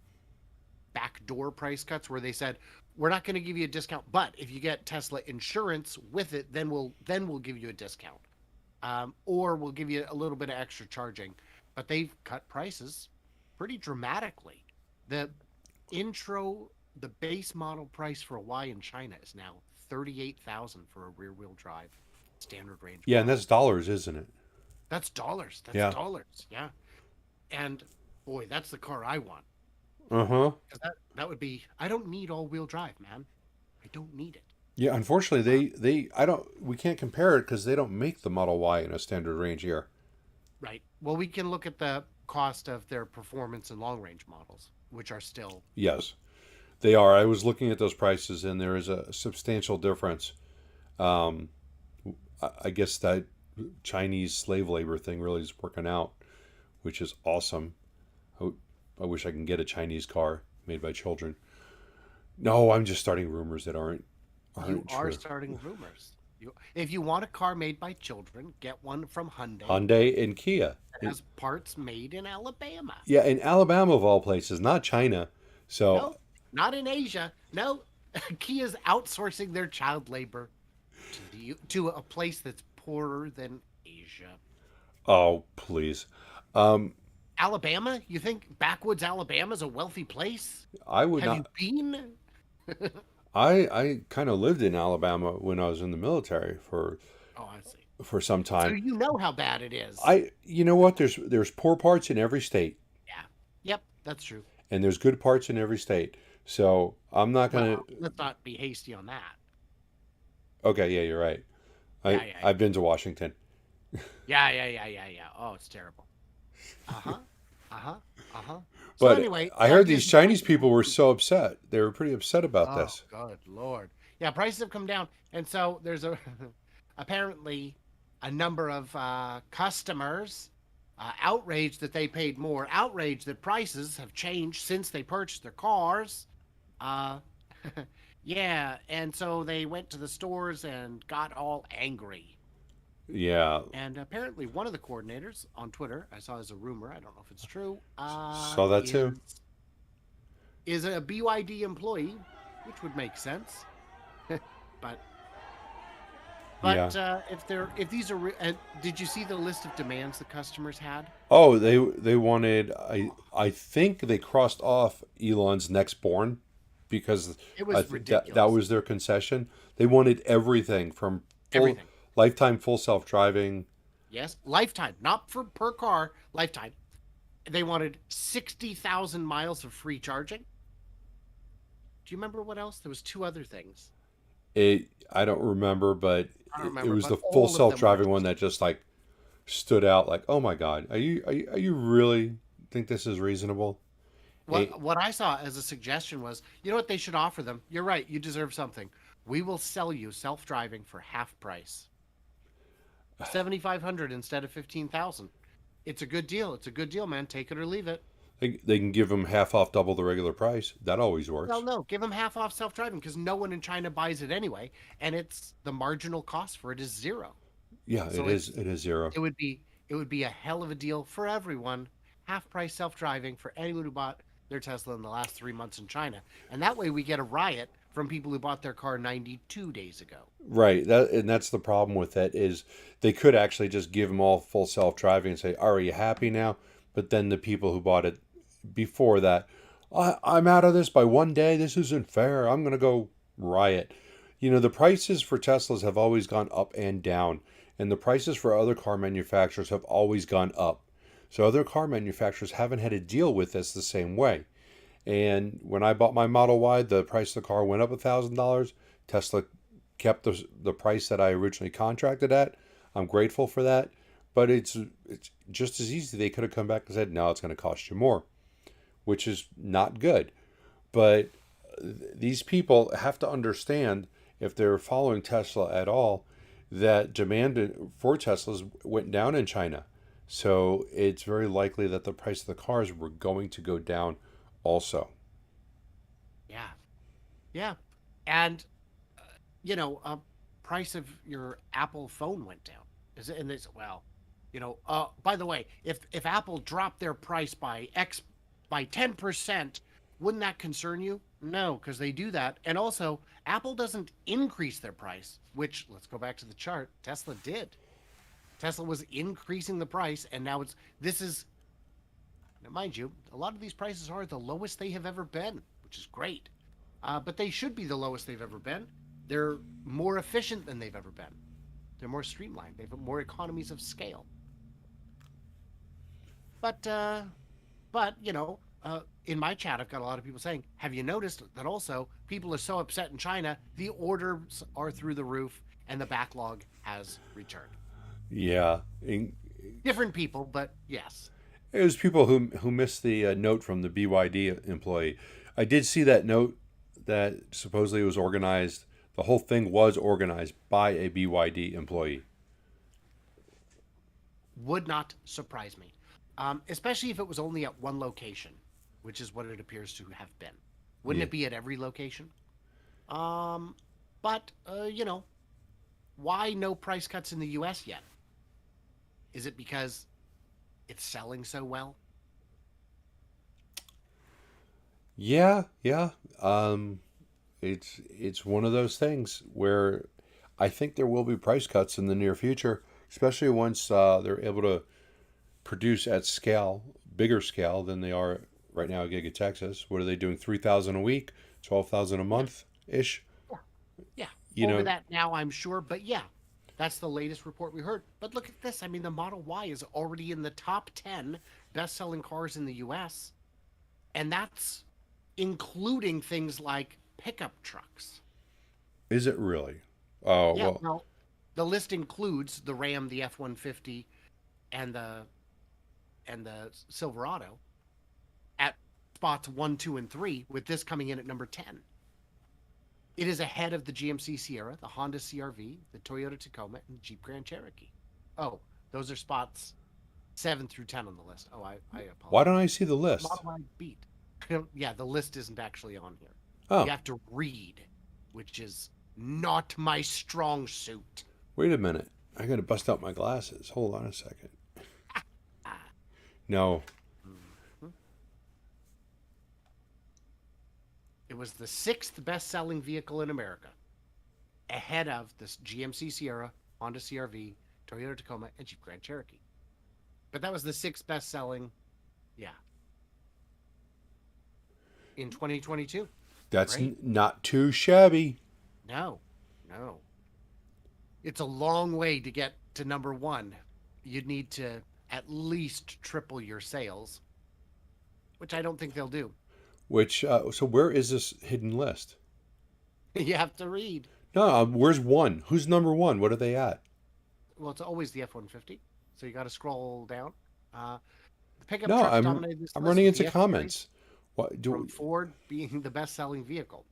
backdoor price cuts where they said we're not going to give you a discount, but if you get Tesla insurance with it, then we'll give you a discount, or we'll give you a little bit of extra charging. But they've cut prices pretty dramatically. The base model price for a Y in China is now 38,000 for a rear-wheel drive standard range. Yeah, and that's dollars, isn't it? That's dollars. That's dollars. Yeah. And boy, that's the car I want. Uh-huh. That would be. I don't need all-wheel drive, man. I don't need it. Yeah, unfortunately, we can't compare it because they don't make the Model Y in a standard range here. Right. Well, we can look at the cost of their performance and long-range models, which are still. Yes, they are. I was looking at those prices, and there is a substantial difference. I guess that Chinese slave labor thing really is working out, which is awesome. I wish I can get a Chinese car made by children. No, I'm just starting rumors that aren't You are true. starting rumors. If you want a car made by children, get one from Hyundai. Hyundai and Kia. That has parts made in Alabama. Yeah, in Alabama of all places, not China. So No, not in Asia. No, Kia's outsourcing their child labor to a place that's poorer than Asia. oh, please. Alabama? You think backwoods Alabama's a wealthy place? I would Have not. you been? I kind of lived in Alabama when I was in the military Oh, I see. for some So time. you know how bad it is. You know what? There's poor parts in every state, Yeah. Yep, that's true. and there's good parts in every state. So I'm not gonna. Well, let's not be hasty on that. Okay, yeah, you're right. Yeah. I've been to Washington. Yeah. Oh, it's terrible. Uh-huh. So But anyway, I heard these Chinese people were so upset. They were pretty upset about oh, this. good Lord. Yeah, prices have come down. And so there's apparently a number of customers outraged that they paid more, outraged that prices have changed since they purchased their cars. Uh, yeah, and so they went to the stores and got all angry. Yeah, And apparently, one of the coordinators on Twitter, I saw as a rumor, I don't know if it's true, saw that too. is a BYD employee, which would make sense. but Yeah. if these are, did you see the list of demands the customers had? Oh, they wanted. I think they crossed off Elon's next born because It I was think ridiculous. that was their concession. They wanted everything from Everything. lifetime full self driving. Yes, lifetime, not for per car, lifetime. They wanted 60,000 miles of free charging. Do you remember what else? There was two other things. I don't remember, but I don't it remember, was but the all full of them self were driving one just- that just like stood out. Like, oh my god, are you really think this is reasonable? What I saw as a suggestion was, you know what they should offer them? You're right, you deserve something. We will sell you self-driving for half price. 7,500 instead of 15,000. It's a good deal. It's a good deal, man. Take it or leave it. They can give them half off, double the regular price. That always Well, works. no, give them half off self-driving because no one in China buys it anyway, and it's the marginal cost for it is zero. Yeah, it So is. It is zero. it would be a hell of a deal for everyone. Half price self-driving for anyone who bought their Tesla in the last 3 months in China, and that way we get a riot from people who bought their car 92 days ago. Right. That's the problem with it is they could actually just give them all full self driving and say, "Are you happy now?" But then the people who bought it before that, I'm out of this by one day. This isn't fair. I'm gonna go riot. The prices for Teslas have always gone up and down, and the prices for other car manufacturers have always gone up. So other car manufacturers haven't had to deal with this the same way. And when I bought my Model Y, the price of the car went up $1,000. Tesla kept the price that I originally contracted at. I'm grateful for that. But it's just as easy. They could have come back and said, no, it's going to cost you more, which is not good. But these people have to understand, if they're following Tesla at all, that demand for Teslas went down in China. So it's very likely that the price of the cars were going to go down also. Yeah, yeah, and price of your Apple phone went down. Is it? And they said, well, by the way, if Apple dropped their price by 10%, wouldn't that concern you? No, because they do that. And also, Apple doesn't increase their price, which, let's go back to the chart, Tesla did. Tesla was increasing the price, and now this is, now mind you, a lot of these prices are the lowest they have ever been, which is great. But they should be the lowest they've ever been. They're more efficient than they've ever been. They're more streamlined. They've more economies of scale. But in my chat, I've got a lot of people saying, have you noticed that also people are so upset in China, the orders are through the roof and the backlog has returned? Yeah. Different people, but yes. It was people who missed the note from the BYD employee. I did see that note that supposedly was organized. The whole thing was organized by a BYD employee. Would not surprise me, especially if it was only at one location, which is what it appears to have been. Wouldn't Yeah. it be at every location? But why no price cuts in the U.S. yet? Is it because it's selling so well? Yeah, yeah. It's one of those things where I think there will be price cuts in the near future, especially once they're able to produce at scale, bigger scale than they are right now at Giga Texas. What are they doing? 3,000 a week, 12,000 a month ish. Yeah. Yeah. You Over know, that now, I'm sure. But yeah, that's the latest report we heard. But look at this. I mean, the Model Y is already in the top 10 best-selling cars in the U.S., and that's including things like pickup trucks. is it really? Oh Yeah, well, well, the list includes the Ram, the F-150, and the Silverado at spots 1, 2, and 3, with this coming in at number 10. It is ahead of the GMC Sierra, the Honda CR-V, the Toyota Tacoma, and the Jeep Grand Cherokee. Oh, those are spots 7 through 10 on the list. Oh, I why apologize. don't I see the The list? Model Y beat. Yeah, the list isn't actually on here. You Oh, have to read, which is not my strong suit. wait a minute. I gotta bust out my glasses. Hold on a second. Ah. No. Mhm. It was the sixth best-selling vehicle in America, ahead of this GMC Sierra, Honda CR-V, Toyota Tacoma, and Jeep Grand Cherokee. But that was the sixth best-selling, yeah, in 2022. That's Great. not too shabby. No, no. It's a long way to get to number one. You'd need to at least triple your sales, which I don't think they'll do. Which, so where is this hidden list? You have to read. No, where's one? Who's number one? What are they at? Well, it's always the F-150, so you got to scroll down. The pickup No, trucks I'm dominated this I'm list running with into the F-Series, comments. What from do? Ford being the best-selling vehicle.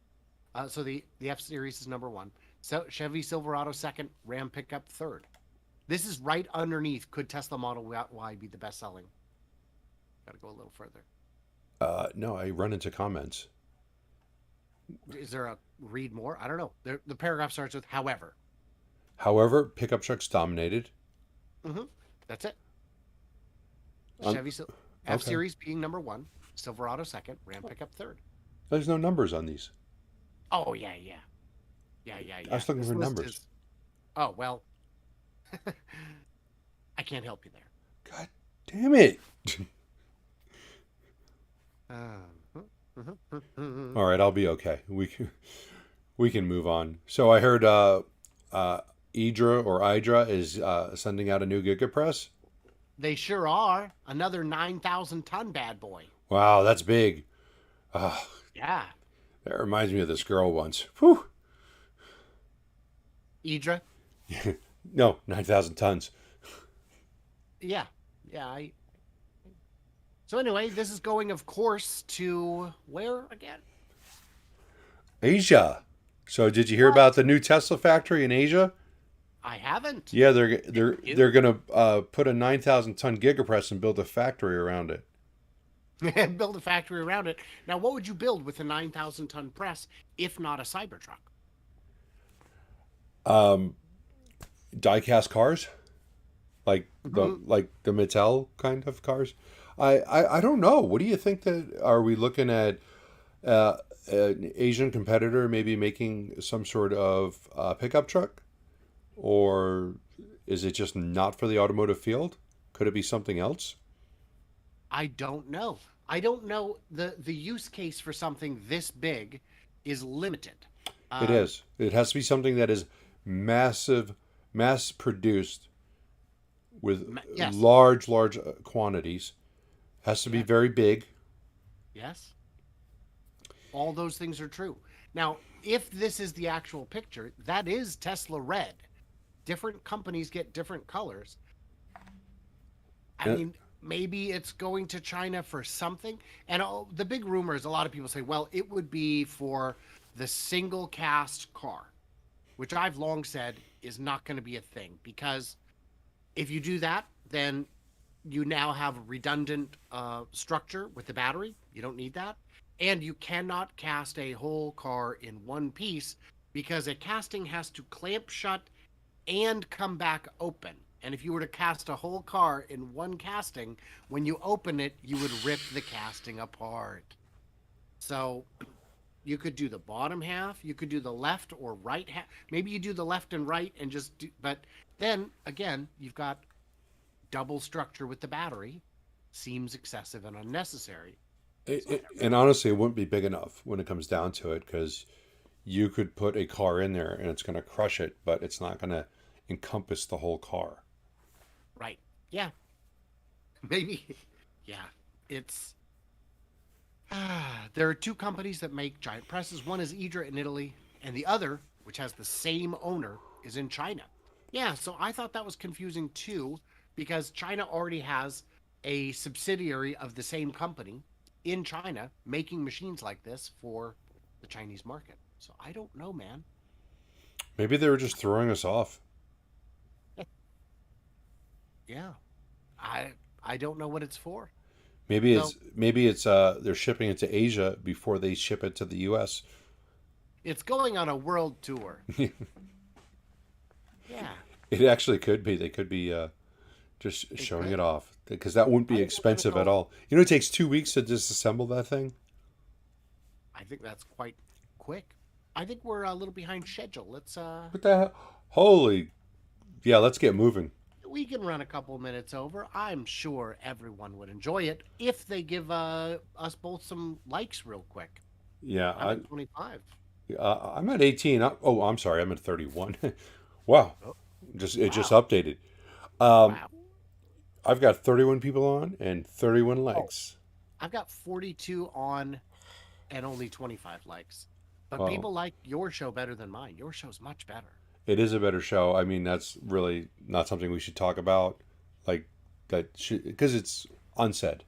So the F-Series is number one. So Chevy Silverado second, Ram pickup third. This is right underneath. Could Tesla Model Y be the best-selling? Got to go a little further. No, I run into comments. Is there a read more? I don't know. The paragraph starts with however. However, pickup trucks dominated. Mm-hmm. That's it. Um, Chevy F okay. Series being number one, Silverado second, Ram pickup third. There's no numbers on these. Oh yeah. I was looking This for list numbers. is. Oh well. I can't help you there. God damn it. All right, I'll be okay. We can move on. So I heard Idra is sending out a new Giga Press. They sure are. Another 9,000 ton bad boy. Wow, that's big. Ah, Yeah. that reminds me of this girl once. Whew. Idra. No, 9,000 tons. Yeah. So anyway, this is going, of course, to where again? Asia. So did you hear What? about the new Tesla factory in Asia? I haven't. Yeah, they're You? they're gonna put a 9,000 ton gigapress and build a factory around it. Build a factory around it. Now, what would you build with a 9,000 ton press if not a Cybertruck? Um, diecast cars, like Mhm. the Mattel kind of cars. I don't know. What do you think? That are we looking at uh, an Asian competitor maybe making some sort of pickup truck, or is it just not for the automotive field? Could it be something else? I don't know. I don't know. The use case for something this big is limited. It Um, is. It has to be something that is massive, mass produced with yes. large quantities. Has to be Yeah. very big. Yes. All those things are true. Now, if this is the actual picture, that is Tesla red. Different companies get different colors. I Uh, mean, maybe it's going to China for something. And the big rumor is a lot of people say, well, it would be for the single cast car, which I've long said is not going to be a thing because if you do that, then you now have a redundant structure with the battery. You don't need that. And you cannot cast a whole car in one piece because a casting has to clamp shut and come back open. And if you were to cast a whole car in one casting, when you open it, you would rip the casting apart. So you could do the bottom half, you could do the left or right half. Maybe you do the left and right and just do, but then again, you've got double structure with the battery. Seems excessive and unnecessary. So I don't And know. honestly, it wouldn't be big enough when it comes down to it because you could put a car in there and it's going to crush it, but it's not going to encompass the whole car. Right. Yeah. Maybe. Yeah. It's there are two companies that make giant presses. One is Idra in Italy, and the other, which has the same owner, is in China. Yeah, so I thought that was confusing too, because China already has a subsidiary of the same company in China making machines like this for the Chinese market. So I don't know, man. Maybe they were just throwing us off. Yeah, I I don't know what it's for. So Maybe it's they're shipping it to Asia before they ship it to the US. it's going on a world tour. Yeah, It actually could be. They could be just it showing could. it off because that wouldn't I be think we're gonna expensive at go. all. You know, it takes 2 weeks to disassemble that thing. I think that's quite quick. I think we're a little behind schedule. What the hell? Holy, yeah, let's get moving. We can run a couple minutes over. I'm sure everyone would enjoy it if they give us both some likes real quick. Yeah, I'm at 25. I'm at 18. Oh, I'm sorry, I'm at 31. Wow, Oh, it just wow. updated. Um, Wow. I've got 31 people on and 31 Oh, likes. I've got 42 on and only 25 likes. But Oh, people like your show better than mine. Your show's much better. it is a better show. I mean, that's really not something we should talk about, like that should because it's unsaid.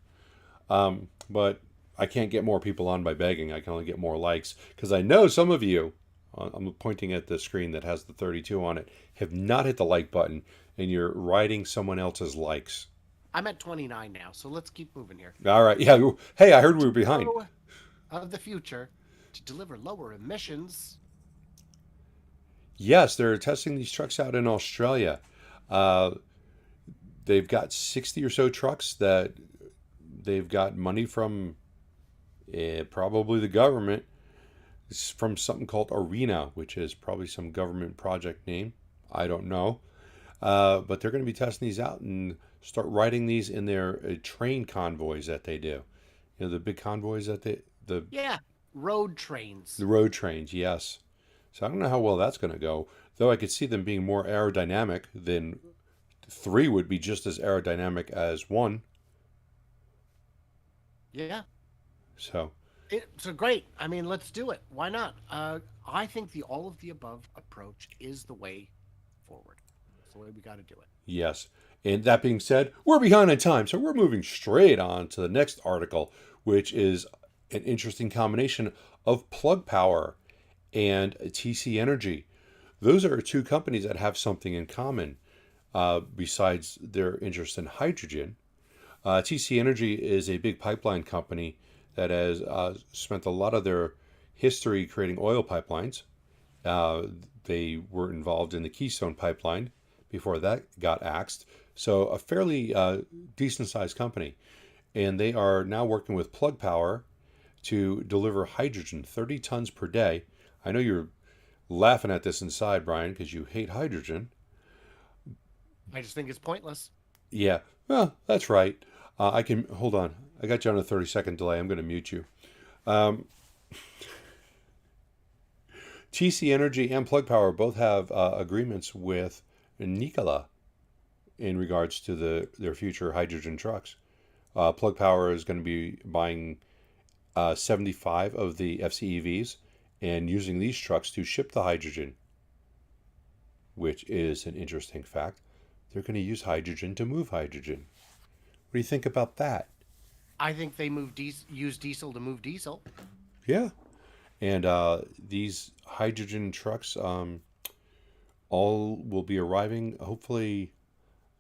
But I can't get more people on by begging. I can only get more likes because I know some of you. I'm pointing at the screen that has the 32 on it. Have not hit the like button, and you're writing someone else's likes. I'm at 29 now, so let's keep moving here. All right. Yeah. Hey, I heard we were behind. Of the future to deliver lower emissions. Yes, they're testing these trucks out in Australia. Uh, they've got 60 or so trucks that they've got money from probably the government. It's from something called Arena, which is probably some government project name. I don't know. But they're going to be testing these out and start riding these in their train convoys that they do. You know, the big convoys that Yeah, road trains. the road trains, yes. So I don't know how well that's going to go, though I could see them being more aerodynamic than three would be just as aerodynamic as one. Yeah. So, So great. I mean, let's do it. Why not? I think the all of the above approach is the way forward. It's the way we got to do it. yes. And that being said, we're behind on time, so we're moving straight on to the next article, which is an interesting combination of Plug Power and TC Energy. Those are two companies that have something in common besides their interest in hydrogen. TC Energy is a big pipeline company that has spent a lot of their history creating oil pipelines. They were involved in the Keystone Pipeline before that got axed. So a fairly decent sized company. And they are now working with Plug Power to deliver hydrogen 30 tons per day. I know you're laughing at this inside, Brian, because you hate hydrogen. I just think it's pointless. Yeah, well, that's right. I can hold on. I got you on a 30-second delay. I'm going to mute you. TC Energy and Plug Power both have agreements with Nikola in regards to their future hydrogen trucks. Plug Power is going to be buying 75 of the FCEVs and using these trucks to ship the hydrogen, which is an interesting fact. They're going to use hydrogen to move hydrogen. What do you think about that? I think they use diesel to move diesel. Yeah. And these hydrogen trucks all will be arriving hopefully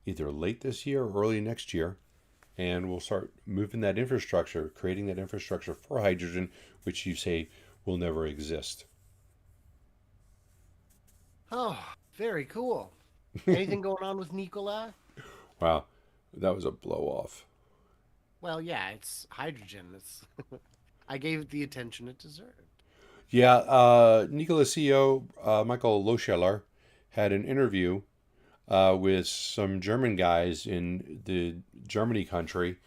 either late this year or early next year. And we'll start moving that infrastructure, creating that infrastructure for hydrogen, which you say will never exist. Oh, very cool. Anything going on with Nikola? Wow, that was a blow off. Well, yeah, it's hydrogen. I gave it the attention it deserved. Yeah, Nikola CEO Michael Loscheller had an interview with some German guys in the Germany country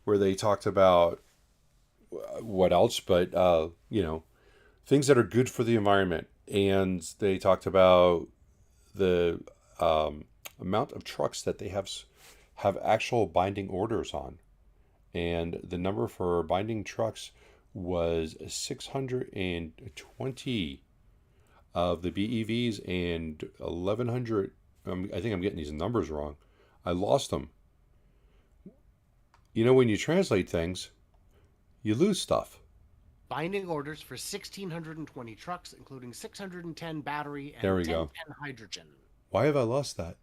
where they talked about what else, but things that are good for the environment, and they talked about the amount of trucks that they have actual binding orders on, and the number for binding trucks was 620 of the BEVs and 1,100. I think I'm getting these numbers wrong. I lost them. You know, when you translate things, you lose stuff. Binding orders for 1,620 trucks, including 610 battery and There we go. 10 hydrogen. Why have I lost that?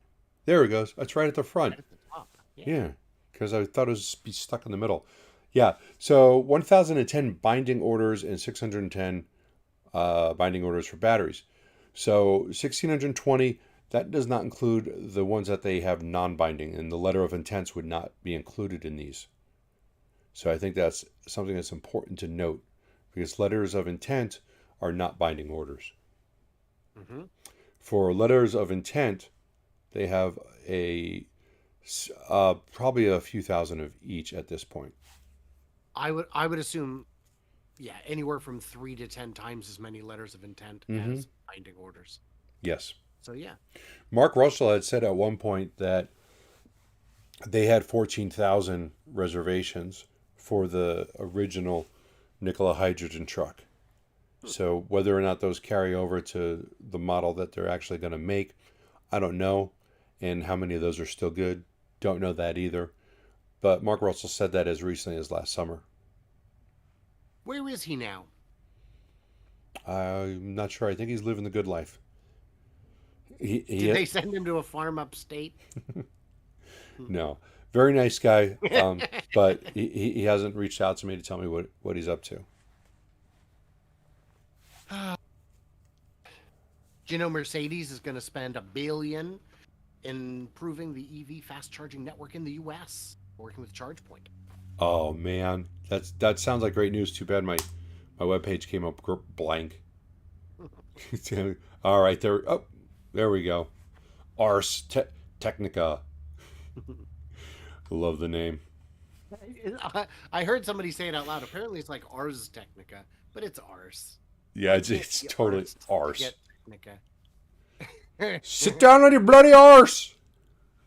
There it goes. That's right at the front. Right at the top. Yeah, because I thought it was be stuck in the middle. Yeah, so 1,010 binding orders and 610 binding orders for batteries. So 1,620, that does not include the ones that they have non-binding, and the letter of intents would not be included in these. So I think that's something that's important to note, because letters of intent are not binding orders. Mm-hmm. For letters of intent, they have probably a few thousand of each at this point. I would assume, yeah, anywhere from 3 to 10 times as many letters of intent as binding orders. Yes. So yeah. Mark Russell had said at one point that they had 14,000 reservations for the original Nikola hydrogen truck. So whether or not those carry over to the model that they're actually going to make, I don't know. And how many of those are still good, don't know that either. But Mark Russell said that as recently as last summer. Where is he now? I'm not sure. I think he's living the good life. Did they send him to a farm upstate? No, Very nice guy, but he hasn't reached out to me to tell me what he's up to. Do you know Mercedes is going to spend $1 billion improving the EV fast charging network in the U.S. working with ChargePoint? Oh man, that sounds like great news. Too bad my webpage came up blank. All right, there we go. Ars Technica. I love the name. I heard somebody say it out loud. Apparently, it's like Ars Technica, but it's Ars. Yeah, it's totally arse. Get Technica. Sit down on your bloody arse.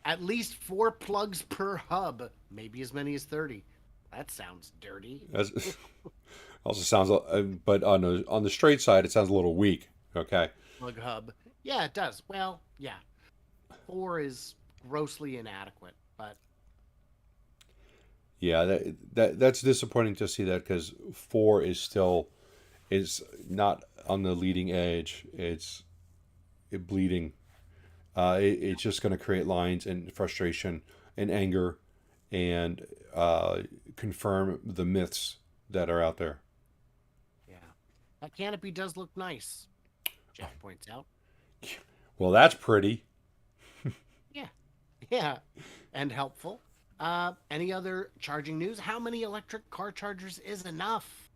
At least 4 plugs per hub, maybe as many as 30. That sounds dirty. That's, also sounds, but on the straight side, it sounds a little weak. Okay. Plug hub. Yeah, it does. Well, yeah. 4 is grossly inadequate, but yeah, that's disappointing to see that because 4 is not on the leading edge. It's bleeding. It's just going to create lines and frustration and anger and confirm the myths that are out there. yeah. That canopy does look nice, Jeff points out. Well, that's pretty. Yeah. Yeah. And helpful. Any other charging news? How many electric car chargers is enough?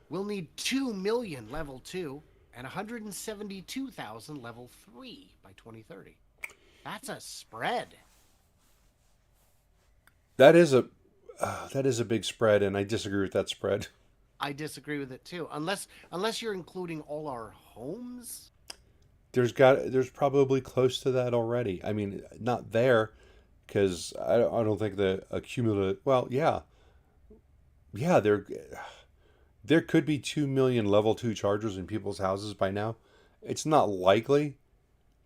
We'll need 2 million level 2 and 172,000 level 3 by 2030. That's a spread. That is a big spread, and I disagree with that spread. I disagree with it too. Unless you're including all our homes. There's probably close to that already. I mean, not there, because I don't think the accumulative. Well, yeah, there could be 2 million level 2 chargers in people's houses by now. It's not likely,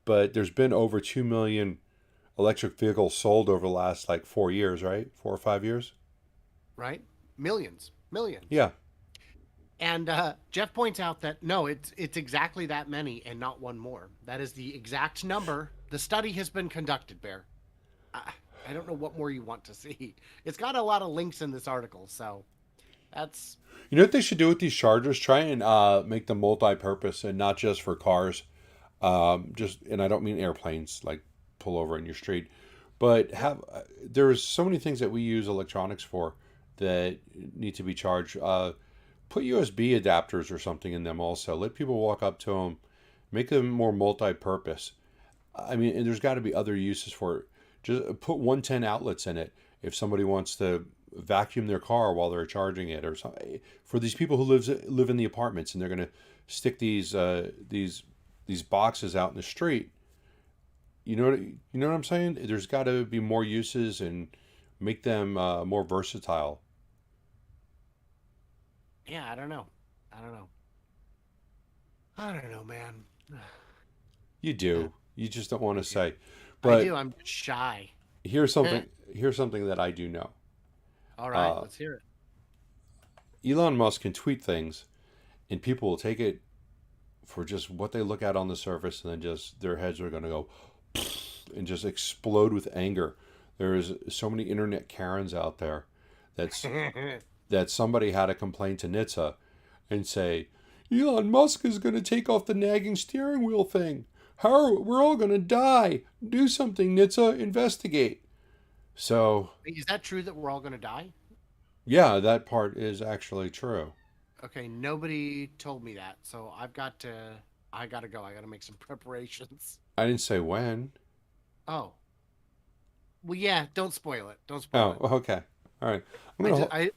but there's been over 2 million electric vehicles sold over the last like 4 years, right? 4 or 5 years. Right? Millions. Yeah. And Jeff points out that no, it's exactly that many and not one more. That is the exact number. The study has been conducted, Bear. I don't know what more you want to see. It's got a lot of links in this article, so that's... You know what they should do with these chargers? Try and make them multi-purpose and not just for cars. And I don't mean airplanes, like pull over in your street, but there's so many things that we use electronics for that need to be charged. Put USB adapters or something in them also. Let people walk up to them. Make them more multi-purpose. I mean, and there's got to be other uses for it. Just put 110 outlets in it if somebody wants to vacuum their car while they're charging it or something. For these people who live in the apartments and they're going to stick these boxes out in the street. You know what I'm saying? There's got to be more uses and make them more versatile. Yeah, I don't know, man. You do. You just don't want to say. But I do. I'm shy. Here's something. Here's something that I do know. All right, let's hear it. Elon Musk can tweet things, and people will take it for just what they look at on the surface, and then just their heads are going to go and just explode with anger. There is so many internet Karens out there that somebody had to complain to NHTSA and say, Elon Musk is going to take off the nagging steering wheel thing. We're all going to die. Do something, NHTSA. Investigate. So... Is that true that we're all going to die? Yeah, that part is actually true. Okay, nobody told me that, so I got to go. I got to make some preparations. I didn't say when. Oh. Well, yeah, don't spoil it. Don't spoil it. Oh, okay. All right.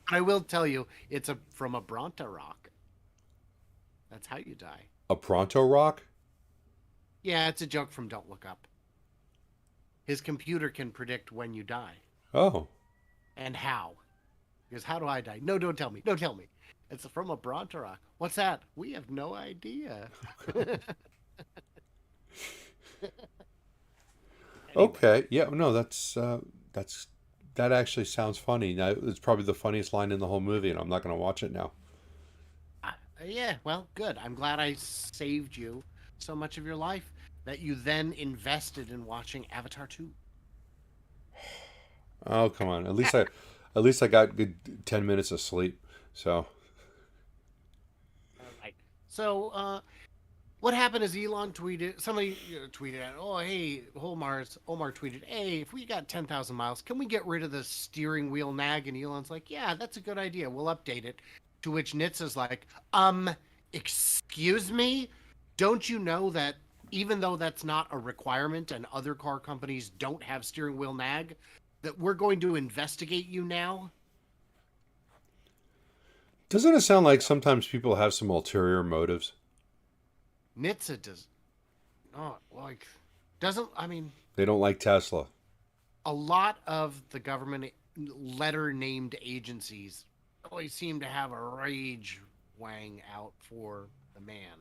I will tell you, it's from a Bronto rock. That's how you die. A Pronto rock? Yeah, it's a joke from Don't Look Up. His computer can predict when you die. Oh. And how. Because how do I die? No, don't tell me. Don't tell me. It's from a Bronto rock. What's that? We have no idea. Anyway. Okay. Yeah. No, that actually sounds funny. Now, it's probably the funniest line in the whole movie, and I'm not going to watch it now. Yeah. Well, good. I'm glad I saved you so much of your life that you then invested in watching Avatar 2. Oh, come on. At least I got good 10 minutes of sleep. So, All right. So, what happened is Elon tweeted, somebody tweeted out, oh, hey, Omar tweeted, hey, if we got 10,000 miles, can we get rid of the steering wheel nag? And Elon's like, yeah, that's a good idea. We'll update it. To which NHTSA's like, excuse me? Don't you know that even though that's not a requirement and other car companies don't have steering wheel nag, that we're going to investigate you now? doesn't it sound like sometimes people have some ulterior motives? NHTSA does not like, doesn't, I mean, They don't like Tesla. a lot of the government letter named agencies always seem to have a rage wang out for the man.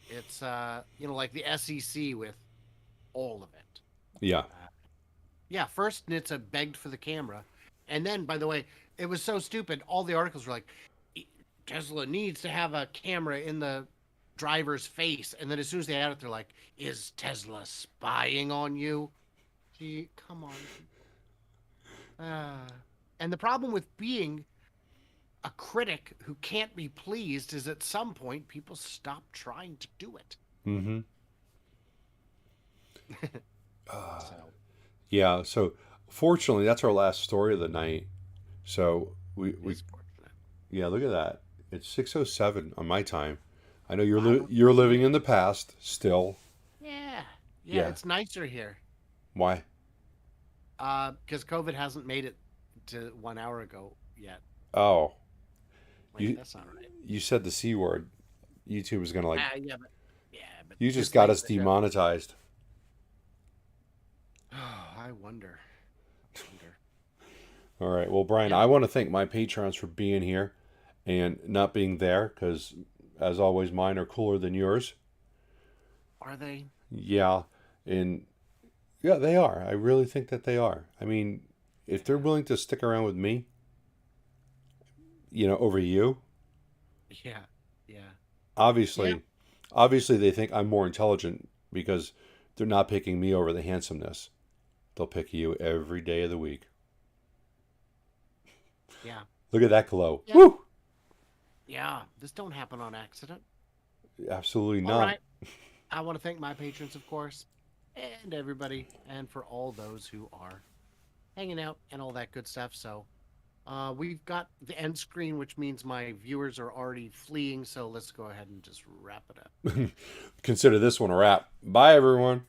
It's like the SEC with all of it. Yeah. Yeah, first NHTSA begged for the camera, and then, by the way, it was so stupid. All the articles were like, Tesla needs to have a camera in the driver's face, and then as soon as they add it, they're like, is Tesla spying on you? Gee, come on. And the problem with being a critic who can't be pleased is at some point people stop trying to do it. Mm-hmm. So, Yeah. So, fortunately, that's our last story of the night. So we it's fortunate. yeah. Look at that. It's 6:07 on my time. I know Wow. you're living in the past still. Yeah. Yeah, Yeah. it's nicer here. Why? Because COVID hasn't made it to 1 hour ago yet. Oh, Wait, you that's not right. you said the C word. YouTube is gonna like. Yeah, but You just this got makes us the show. demonetized. I wonder. All right. Well, Brian, Yeah. I want to thank my patrons for being here and not being there because, as always, mine are cooler than yours. Are they? Yeah, and yeah, they are. I really think that they are. I mean, if they're willing to stick around with me, over you, Yeah. Yeah. Yeah. obviously, obviously they think I'm more intelligent because they're not picking me over the handsomeness. They'll pick you every day of the week. Yeah. Look at that glow. Yeah. Woo! Yeah. This don't happen on accident. Absolutely All not. right. I want to thank my patrons, of course, and everybody, and for all those who are hanging out and all that good stuff. So, we've got the end screen, which means my viewers are already fleeing. So let's go ahead and just wrap it up. Consider this one a wrap. Bye, everyone.